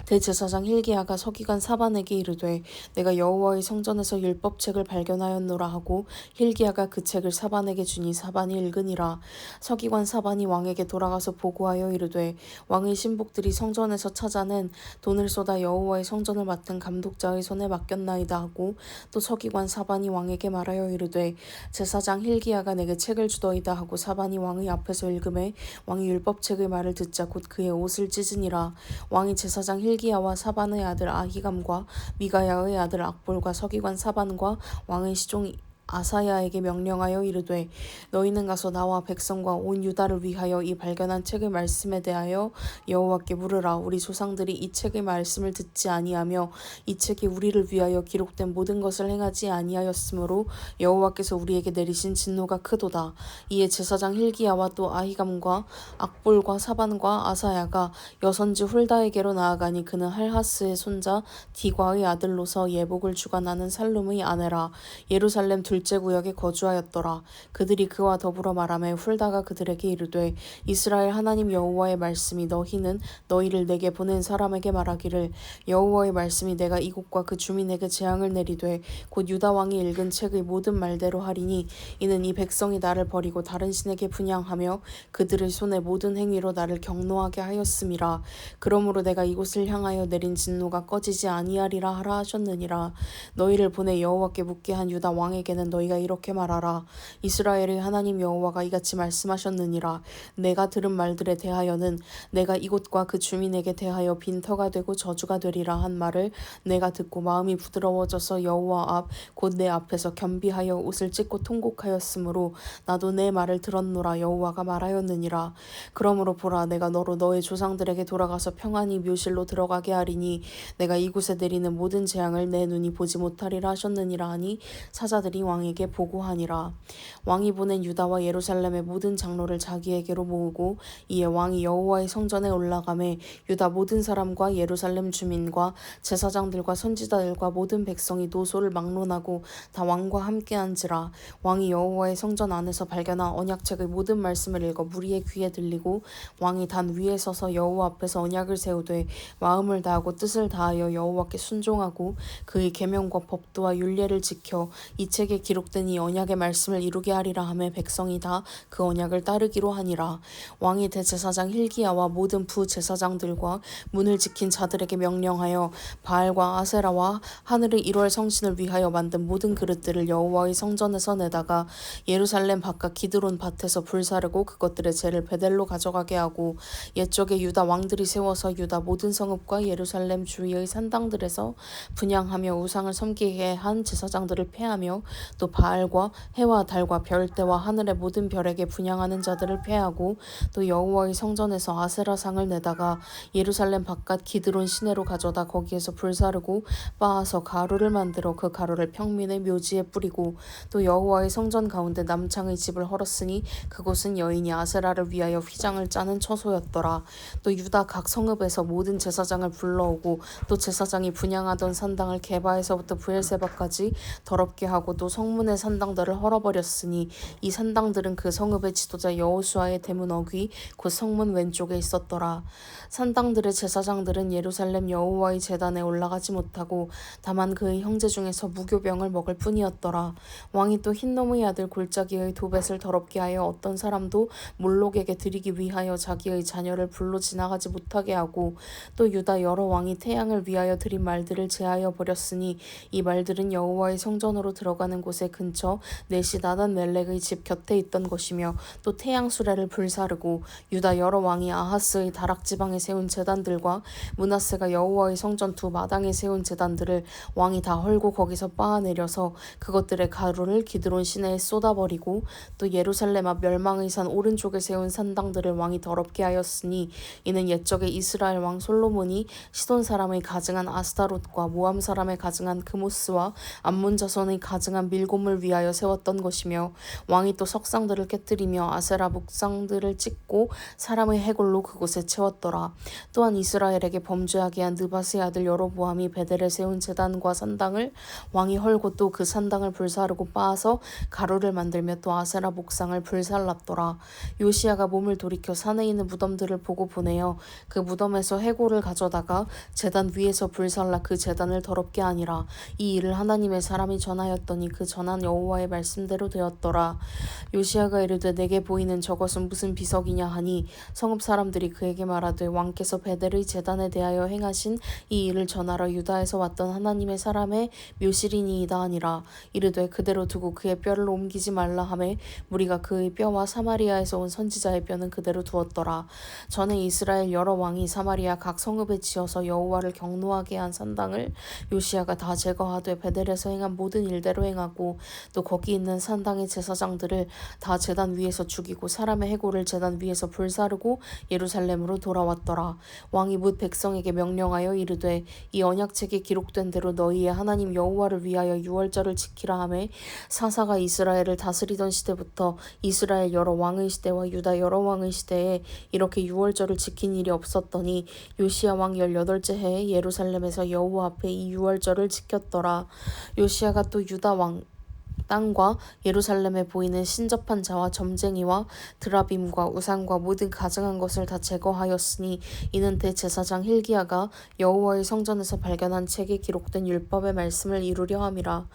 대제사장 힐기야가 서기관 사반에게 이르되 내가 여호와의 성전에서 율법책을 발견하였노라 하고 힐기야가 그 책을 사반에게 주니 사반이 읽으니라. 서기관 사반이 왕에게 돌아가서 보고하여 이르되 왕의 신복들이 성전에서 찾아낸 돈을 쏟아 여호와의 성전을 맡은 감독자의 손에 맡겼나이다 하고 또 서기관 사반이 왕에게 말하여 이르되 제사장 힐기야가 내게 책을 주더이다 하고 사반이 왕의 앞에서 읽음에 왕이 율법책의 말을 듣자 곧 그의 옷을 찢으니라. 왕이 제사장 힐기야와 사반의 아들 아히감과 미가야의 아들 악볼과 서기관 사반과 왕의 시종 아사야에게 명령하여 이르되 너희는 가서 나와 백성과 온 유다를 위하여 이 발견한 책의 말씀에 대하여 여호와께 물으라. 우리 조상들이 이 책의 말씀을 듣지 아니하며 이 책이 우리를 위하여 기록된 모든 것을 행하지 아니하였으므로 여호와께서 우리에게 내리신 진노가 크도다. 이에 제사장 힐기야와 또 아히감과 악볼과 사반과 아사야가 여선지 훌다에게로 나아가니 그는 할하스의 손자 디과의 아들로서 예복을 주관하는 살룸의 아내라. 예루살렘 둘째 구역에 거주하였더라. 그들이 그와 더불어 말하며 훌다가 그들에게 이르되 이스라엘 하나님 여호와의 말씀이 너희는 너희를 내게 보낸 사람에게 말하기를 여호와의 말씀이 내가 이곳과 그 주민에게 재앙을 내리되 곧 유다 왕이 읽은 책의 모든 말대로 하리니 이는 이 백성이 나를 버리고 다른 신에게 분향하며 그들의 손의 모든 행위로 나를 경노하게 하였음이라. 그러므로 내가 이곳을 향하여 내린 진노가 꺼지지 아니하리라 하라 하셨느니라. 너희를 보내 여호와께 묻게 한 유다 왕에게는 너희가 이렇게 말하라. 이스라엘의 하나님 여호와가 이같이 말씀하셨느니라. 내가 들은 말들에 대하여는 내가 이곳과 그 주민에게 대하여 빈터가 되고 저주가 되리라 한 말을 내가 듣고 마음이 부드러워져서 여호와 앞 곧 내 앞에서 겸비하여 옷을 찢고 통곡하였으므로 나도 내 말을 들었노라. 여호와가 말하였느니라. 그러므로 보라 내가 너로 너의 조상들에게 돌아가서 평안히 묘실로 들어가게 하리니 내가 이곳에 내리는 모든 재앙을 내 눈이 보지 못하리라 하셨느니라 하니 사자들이 왕에게 보고하니라. 왕이 보낸 유다와 예루살렘의 모든 장로를 자기에게로 모으고 이에 왕이 여호와의 성전에 올라가매 유다 모든 사람과 예루살렘 주민과 제사장들과 선지자들과 모든 백성이 노소를 막론하고 다 왕과 함께 앉으라. 왕이 여호와의 성전 안에서 발견한 언약책의 모든 말씀을 읽어 무리의 귀에 들리고 왕이 단 위에 서서 여호와 앞에서 언약을 세우되 마음을 다하고 뜻을 다하여 여호와께 순종하고 그의 계명과 법도와 율례를 지켜 이 책에 기록된 이 언약의 말씀을 이루게 하리라 하며 백성이 다 그 언약을 따르기로 하니라. 왕이 대제사장 힐기야와 모든 부제사장들과 문을 지킨 자들에게 명령하여 바알과 아세라와 하늘의 1월 성신을 위하여 만든 모든 그릇들을 여호와의 성전에서 내다가 예루살렘 바깥 기드론 밭에서 불사르고 그것들의 재를 베델로 가져가게 하고 옛적에 유다 왕들이 세워서 유다 모든 성읍과 예루살렘 주위의 산당들에서 분향하며 우상을 섬기게 한 제사장들을 폐하며 또 바알과 해와 달과 별대와 하늘의 모든 별에게 분향하는 자들을 폐하고 또 여호와의 성전에서 아세라상을 내다가 예루살렘 바깥 기드론 시내로 가져다 거기에서 불사르고 빻아서 가루를 만들어 그 가루를 평민의 묘지에 뿌리고 또 여호와의 성전 가운데 남창의 집을 헐었으니 그곳은 여인이 아세라를 위하여 휘장을 짜는 처소였더라. 또 유다 각 성읍에서 모든 제사장을 불러오고 또 제사장이 분향하던 산당을 게바에서부터 브엘세바까지 더럽게 하고 또 성문의 산당들을 헐어버렸으니 이 산당들은 그 성읍의 지도자 여호수아의 대문 어귀 곧 성문 왼쪽에 있었더라. 산당들의 제사장들은 예루살렘 여호와의 제단에 올라가지 못하고 다만 그의 형제 중에서 무교병을 먹을 뿐이었더라. 왕이 또 흰놈의 아들 골짜기의 도벳을 더럽게 하여 어떤 사람도 몰록에게 드리기 위하여 자기의 자녀를 불로 지나가지 못하게 하고 또 유다 여러 왕이 태양을 위하여 드린 말들을 제하여 버렸으니 이 말들은 여호와의 성전으로 들어가는 곳 곳의 근처 네시나단 멜렉의 집 곁에 있던 것이며 또 태양 수레를 불사르고 유다 여러 왕이 아하스의 다락 지방에 세운 제단들과 므낫세가 여호와의 성전 두 마당에 세운 제단들을 왕이 다 헐고 거기서 빻아내려서 그것들의 가루를 기드론 시내에 쏟아버리고 또 예루살렘 앞 멸망의 산 오른쪽에 세운 산당들을 왕이 더럽게 하였으니 이는 옛적에 이스라엘 왕 솔로몬이 시돈 사람의 가증한 아스타롯과 모함 사람의 가증한 그모스와 암몬 자손의 가증한 밀곰을 위하여 세웠던 것이며 왕이 또 석상들을 깨뜨리며 아세라 목상들을 찍고 사람의 해골로 그곳에 채웠더라. 또한 이스라엘에게 범죄하게 한 느바스의 아들 여로보암이 베델에 세운 제단과 산당을 왕이 헐고 또 그 산당을 불사르고 빻아서 가루를 만들며 또 아세라 목상을 불살랐더라. 요시야가 몸을 돌이켜 산에 있는 무덤들을 보고 보내어 그 무덤에서 해골을 가져다가 제단 위에서 불살라 그 제단을 더럽게 하니라. 이 일을 하나님의 사람이 전하였더니 그 전한 여호와의 말씀대로 되었더라. 요시야가 이르되 내게 보이는 저것은 무슨 비석이냐 하니 성읍 사람들이 그에게 말하되 왕께서 베델의 제단에 대하여 행하신 이 일을 전하러 유다에서 왔던 하나님의 사람의 묘실이니이다 하니라. 이르되 그대로 두고 그의 뼈를 옮기지 말라 하매 무리가 그의 뼈와 사마리아에서 온 선지자의 뼈는 그대로 두었더라. 전에 이스라엘 여러 왕이 사마리아 각 성읍에 지어서 여호와를 경노하게 한 산당을 요시야가 다 제거하되 베델에서 행한 모든 일대로 행하고 또 거기 있는 산당의 제사장들을 다 제단 위에서 죽이고 사람의 해골을 제단 위에서 불사르고 예루살렘으로 돌아왔더라. 왕이 뭇 백성에게 명령하여 이르되 이 언약책에 기록된 대로 너희의 하나님 여호와를 위하여 유월절을 지키라 하매 사사가 이스라엘을 다스리던 시대부터 이스라엘 여러 왕의 시대와 유다 여러 왕의 시대에 이렇게 유월절을 지킨 일이 없었더니 요시야 왕 18째 해에 예루살렘에서 여호와 앞에 이 유월절을 지켰더라. 요시야가 또 유다 왕 땅과 예루살렘에 보이는 신접한 자와 점쟁이와 드라빔과 우상과 모든 가증한 것을 다 제거하였으니 이는 대제사장 hil기야가 여호와의 성전에서 발견한 책에 기록된 율법의 말씀을 이루려 함이라.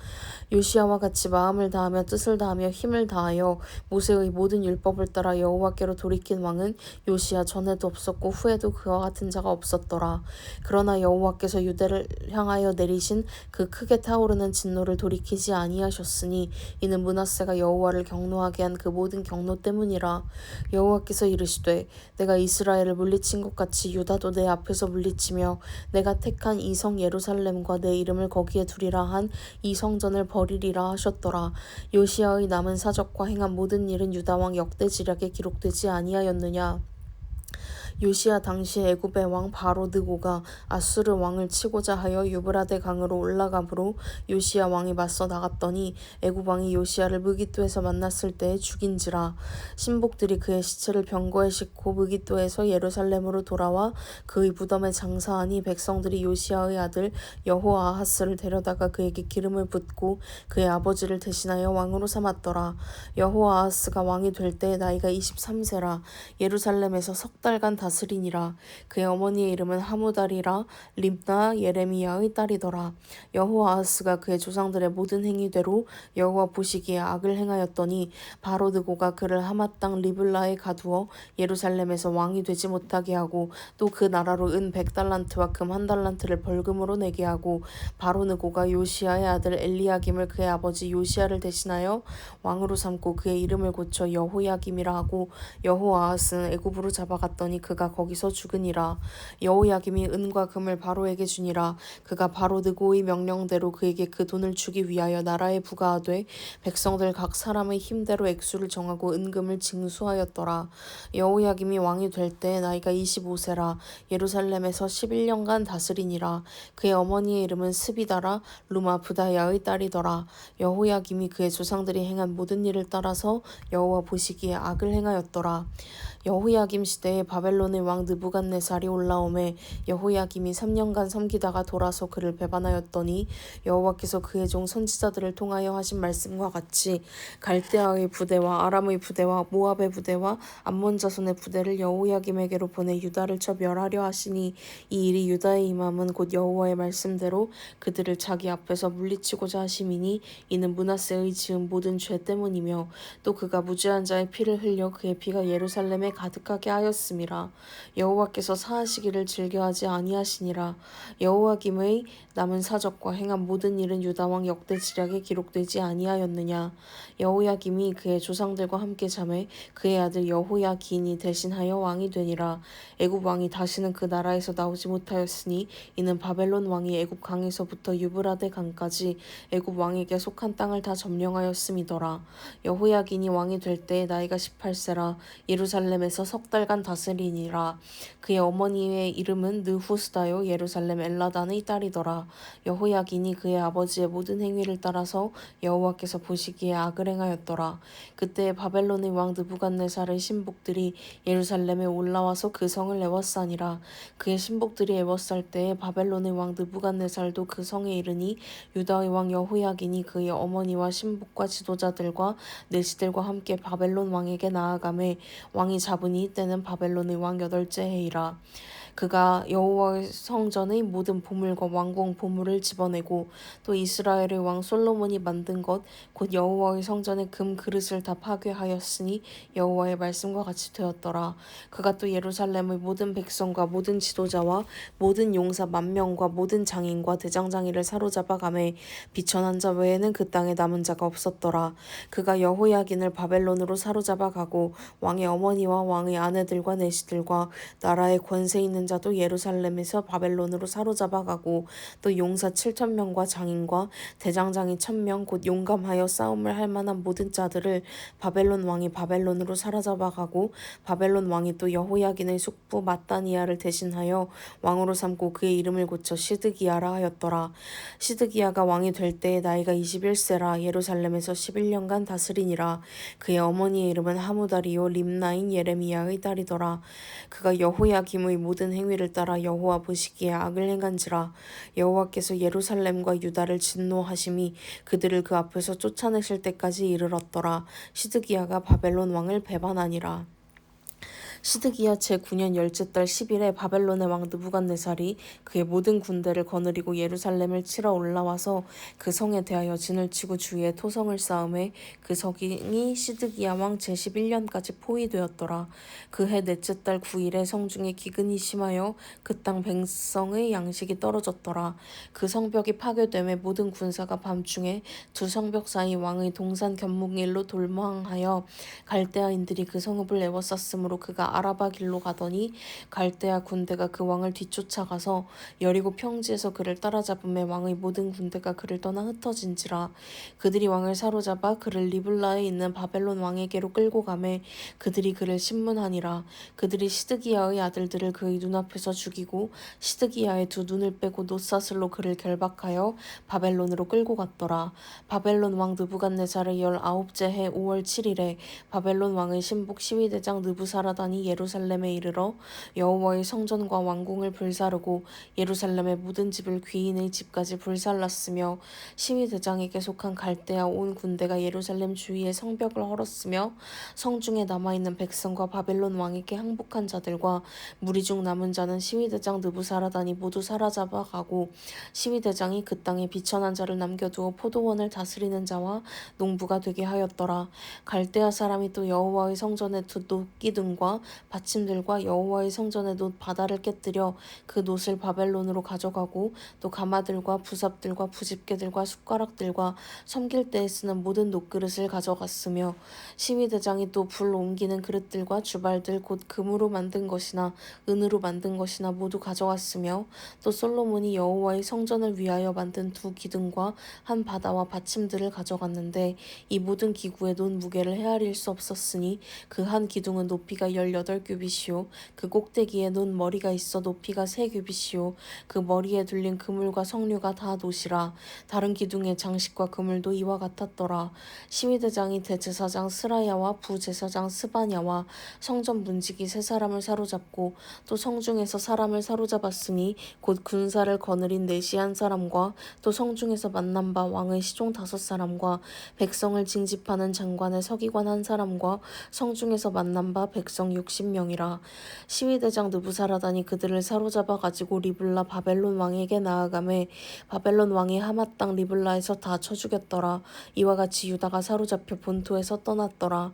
요시야와 같이 마음을 다하며 뜻을 다하며 힘을 다하여 모세의 모든 율법을 따라 여호와께로 돌이킨 왕은 요시야 전에도 없었고 후에도 그와 같은 자가 없었더라. 그러나 여호와께서 유대를 향하여 내리신 그 크게 타오르는 진노를 돌이키지 아니하셨으니 이는 므낫세가 여호와를 경노하게 한 그 모든 경노 때문이라. 여호와께서 이르시되 내가 이스라엘을 물리친 것 같이 유다도 내 앞에서 물리치며 내가 택한 이 성 예루살렘과 내 이름을 거기에 두리라 한 이 성전을 버리리라 하셨더라. 요시야의 남은 사적과 행한 모든 일은 유다 왕 역대지략에 기록되지 아니하였느냐. 요시야 당시 애굽의 왕 바로 느고가 아수르 왕을 치고자 하여 유브라데 강으로 올라가므로 요시야 왕이 맞서 나갔더니 애굽 왕이 요시야를 무깃도에서 만났을 때에 죽인지라. 신복들이 그의 시체를 병거에 싣고 무깃도에서 예루살렘으로 돌아와 그의 무덤에 장사하니 백성들이 요시야의 아들 여호아하스를 데려다가 그에게 기름을 붓고 그의 아버지를 대신하여 왕으로 삼았더라. 여호아하스가 왕이 될 때에 나이가 23세라. 예루살렘에서 석 달간 다스리니라. 그의 어머니의 이름은 하무달이라. 림나 예레미야의 딸이더라. 여호아하스가 그의 조상들의 모든 행위대로 여호와 보시기에 악을 행하였더니 바로 느고가 그를 하맛 땅 리블라에 가두어 예루살렘에서 왕이 되지 못하게 하고 또 그 나라로 은 100달란트와 금 1달란트를 벌금으로 내게 하고 바로 느고가 요시야의 아들 엘리야김을 그의 아버지 요시야를 대신하여 왕으로 삼고 그의 이름을 고쳐 여호야김이라 하고 여호아하스는 애굽으로 잡아갔더니 그가 거기서 죽으니라. 여호야김이 은과 금을 바로에게 주니라. 그가 바로 느고의 명령대로 그에게 그 돈을 주기 위하여 나라에 부과하되 백성들 각 사람의 힘대로 액수를 정하고 은금을 징수하였더라. 여호야김이 왕이 될 때 나이가 25세라. 예루살렘에서 11년간 다스리니라. 그의 어머니의 이름은 스비다라. 루마 부다야의 딸이더라. 여호야김이 그의 조상들이 행한 모든 일을 따라서 여호와 보시기에 악을 행하였더라. 여호야김 시대에 바벨론의 왕 느부갓네살이 올라오매 여호야김이 3년간 섬기다가 돌아서 그를 배반하였더니 여호와께서 그의 종 선지자들을 통하여 하신 말씀과 같이 갈대아의 부대와 아람의 부대와 모압의 부대와 암몬 자손의 부대를 여호야김에게로 보내 유다를 쳐 멸하려 하시니 이 일이 유다에 임함은 곧 여호와의 말씀대로 그들을 자기 앞에서 물리치고자 하심이니 이는 므낫세의 지은 모든 죄 때문이며 또 그가 무죄한 자의 피를 흘려 그의 피가 예루살렘에 가득하게 하였음이라. 여호와께서 사하시기를 즐겨하지 아니하시니라. 여호야김의 남은 사적과 행한 모든 일은 유다 왕 역대 지략에 기록되지 아니하였느냐. 여호야김이 그의 조상들과 함께 잠에 그의 아들 여호야긴이 대신하여 왕이 되니라. 애굽 왕이 다시는 그 나라에서 나오지 못하였으니 이는 바벨론 왕이 애굽 강에서부터 유브라데 강까지 애굽 왕에게 속한 땅을 다 점령하였음이더라. 여호야긴이 왕이 될 때에 나이가 18세라. 예루살렘에서 석 달간 다스리니라. 그의 어머니의 이름은 느후스다요 예루살렘 엘라단의 딸이더라. 여호야긴이 그의 아버지의 모든 행위를 따라서 여호와께서 보시기에 악을 행하였더라. 그때 바벨론의 왕 느부갓네살의 신복들이 예루살렘에 올라와서 그 성을 에워싸니라. 그의 신복들이 에워쌀 때에 바벨론의 왕 느부갓네살도 그 성에 이르니 유다의 왕 여호야긴이 그의 어머니와 신복과 지도자들과 내시들과 함께 바벨론 왕에게 나아가매 왕이 잡으니 때는 바벨론의 왕 8째 해이라. 그가 여호와의 성전의 모든 보물과 왕궁 보물을 집어내고 또 이스라엘의 왕 솔로몬이 만든 것 곧 여호와의 성전의 금 그릇을 다 파괴하였으니 여호와의 말씀과 같이 되었더라. 그가 또 예루살렘의 모든 백성과 모든 지도자와 모든 용사 10,000명과 모든 장인과 대장장이를 사로잡아 가매 비천한 자 외에는 그 땅에 남은 자가 없었더라. 그가 여호야긴을 바벨론으로 사로잡아 가고 왕의 어머니와 왕의 아내들과 내시들과 나라의 권세 있는 자도 예루살렘에서 바벨론으로 사로잡아 가고 또 용사 7,000명과 장인과 대장장이 1,000명 곧 용감하여 싸움을 할 만한 모든 자들을 바벨론 왕이 바벨론으로 사로잡아 가고 바벨론 왕이 또 여호야긴의 숙부 마따니아를 대신하여 왕으로 삼고 그의 이름을 고쳐 시드기야라 하였더라. 시드기야가 왕이 될 때에 나이가 21세라. 예루살렘에서 11년간 다스리니라. 그의 어머니의 이름은 하무다리요 림나인 예레미야의 딸이더라. 그가 여호야김의 모든 행위를 따라 여호와 보시기에 악을 행한지라. 여호와께서 예루살렘과 유다를 진노하심이 그들을 그 앞에서 쫓아내실 때까지 이르렀더라. 시드기야가 바벨론 왕을 배반하니라. 시드기야 제9년 10째 달 10일에 바벨론의 왕 느부갓네살이 그의 모든 군대를 거느리고 예루살렘을 치러 올라와서 그 성에 대하여 진을 치고 주위에 토성을 쌓음에 그 성이 시드기야 왕 제11년까지 포위되었더라. 그 해 넷째 달 9일에 성중에 기근이 심하여 그 땅 백성의 양식이 떨어졌더라. 그 성벽이 파괴됨에 모든 군사가 밤중에 두 성벽 사이 왕의 동산 견문길로 돌망하여 갈대아인들이 그 성읍을 에워쌌으므로 그가 아라바 길로 가더니 갈대아 군대가 그 왕을 뒤쫓아가서 여리고 평지에서 그를 따라잡음에 왕의 모든 군대가 그를 떠나 흩어진지라. 그들이 왕을 사로잡아 그를 리블라에 있는 바벨론 왕에게로 끌고 가매 그들이 그를 신문하니라. 그들이 시드기야의 아들들을 그의 눈앞에서 죽이고 시드기야의 두 눈을 빼고 놋사슬로 그를 결박하여 바벨론으로 끌고 갔더라. 바벨론 왕 느부갓네살의 19째 해 5월 7일에 바벨론 왕의 신복 시위대장 느부사라단이 예루살렘에 이르러 여호와의 성전과 왕궁을 불사르고 예루살렘의 모든 집을 귀인의 집까지 불살랐으며 시위대장에게 속한 갈대아 온 군대가 예루살렘 주위의 성벽을 헐었으며 성중에 남아있는 백성과 바벨론 왕에게 항복한 자들과 무리 중 남은 자는 시위대장 느부사라단이 모두 사로잡아 가고 시위대장이 그 땅에 비천한 자를 남겨두어 포도원을 다스리는 자와 농부가 되게 하였더라. 갈대아 사람이 또 여호와의 성전의 두 놋기둥과 받침들과 여호와의 성전의 놋 바다를 깨뜨려 그 놋을 바벨론으로 가져가고 또 가마들과 부삽들과 부집게들과 숟가락들과 섬길 때에 쓰는 모든 놋그릇을 가져갔으며 시위대장이 또 불 옮기는 그릇들과 주발들 곧 금으로 만든 것이나 은으로 만든 것이나 모두 가져갔으며 또 솔로몬이 여호와의 성전을 위하여 만든 두 기둥과 한 바다와 받침들을 가져갔는데 이 모든 기구의 놋 무게를 헤아릴 수 없었으니 그 한 기둥은 높이가 18규빗이요 그 꼭대기에 놋 머리가 있어 높이가 3규빗이요 그 머리에 둘린 그물과 석류가 다 놋이라. 다른 기둥의 장식과 그물도 이와 같았더라. 시위대장이 대제사장 스라야와 부제사장 스바냐와 성전 문지기 3사람을 사로잡고 또 성중에서 사람을 사로잡았으니 곧 군사를 거느린 내시 1사람과 또 성중에서 만난 바 왕의 시종 5사람과 백성을 징집하는 장관의 서기관 1사람과 성중에서 만난 바 백성 60명이라. 시위대장 느부사라단이 그들을 사로잡아 가지고 리블라 바벨론 왕에게 나아가매 바벨론 왕이 하맛 땅 리블라에서 다 쳐 죽였더라. 이와 같이 유다가 사로잡혀 본토에서 떠났더라.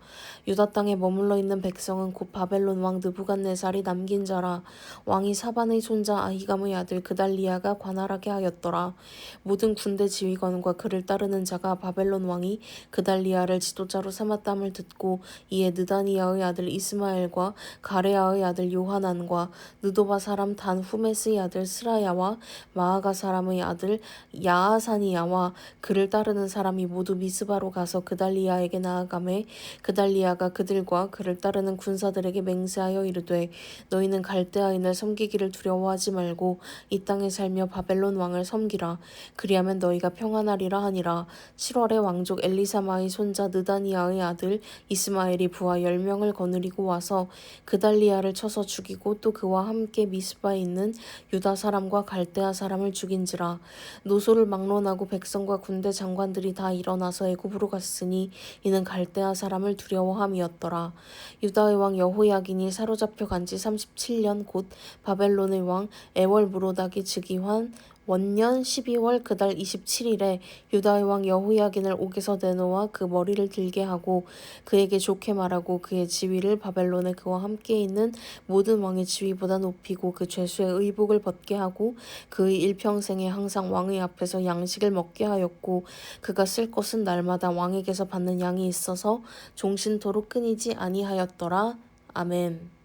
유다 땅에 머물러 있는 백성은 곧 바벨론 왕 느부갓네살이 남긴 자라. 왕이 사반의 손자 아히감의 아들 그달리아가 관할하게 하였더라. 모든 군대 지휘관과 그를 따르는 자가 바벨론 왕이 그달리아를 지도자로 삼았담을 듣고 이에 느다니아의 아들 이스마엘과 가레아의 아들 요하난과 느도바 사람 단후메스의 아들 스라야와 마아가 사람의 아들 야아사니야와 그를 따르는 사람이 모두 미스바로 가서 그달리아에게 나아가매 그달리아가 그들과 그를 따르는 군사들에게 맹세하여 이르되 너희는 갈대아인을 섬기기를 두려워하지 말고 이 땅에 살며 바벨론 왕을 섬기라. 그리하면 너희가 평안하리라 하니라. 7월에 왕족 엘리사마의 손자 느다니아의 아들 이스마엘이 부하 10명을 거느리고 와서 그달리아를 쳐서 죽이고 또 그와 함께 미스바에 있는 유다 사람과 갈대아 사람을 죽인지라. 노소를 막론하고 백성과 군대 장관들이 다 일어나서 애굽으로 갔으니 이는 갈대아 사람을 두려워함이었더라. 유다의 왕 여호야긴이 사로잡혀 간 지 37년 곧 바벨론의 왕 에월무로닥이 즉위한 원년 12월 그달 27일에 유다의 왕 여호야긴을 옥에서 내놓아 그 머리를 들게 하고 그에게 좋게 말하고 그의 지위를 바벨론에 그와 함께 있는 모든 왕의 지위보다 높이고 그 죄수의 의복을 벗게 하고 그의 일평생에 항상 왕의 앞에서 양식을 먹게 하였고 그가 쓸 것은 날마다 왕에게서 받는 양이 있어서 종신토록 끊이지 아니하였더라. 아멘.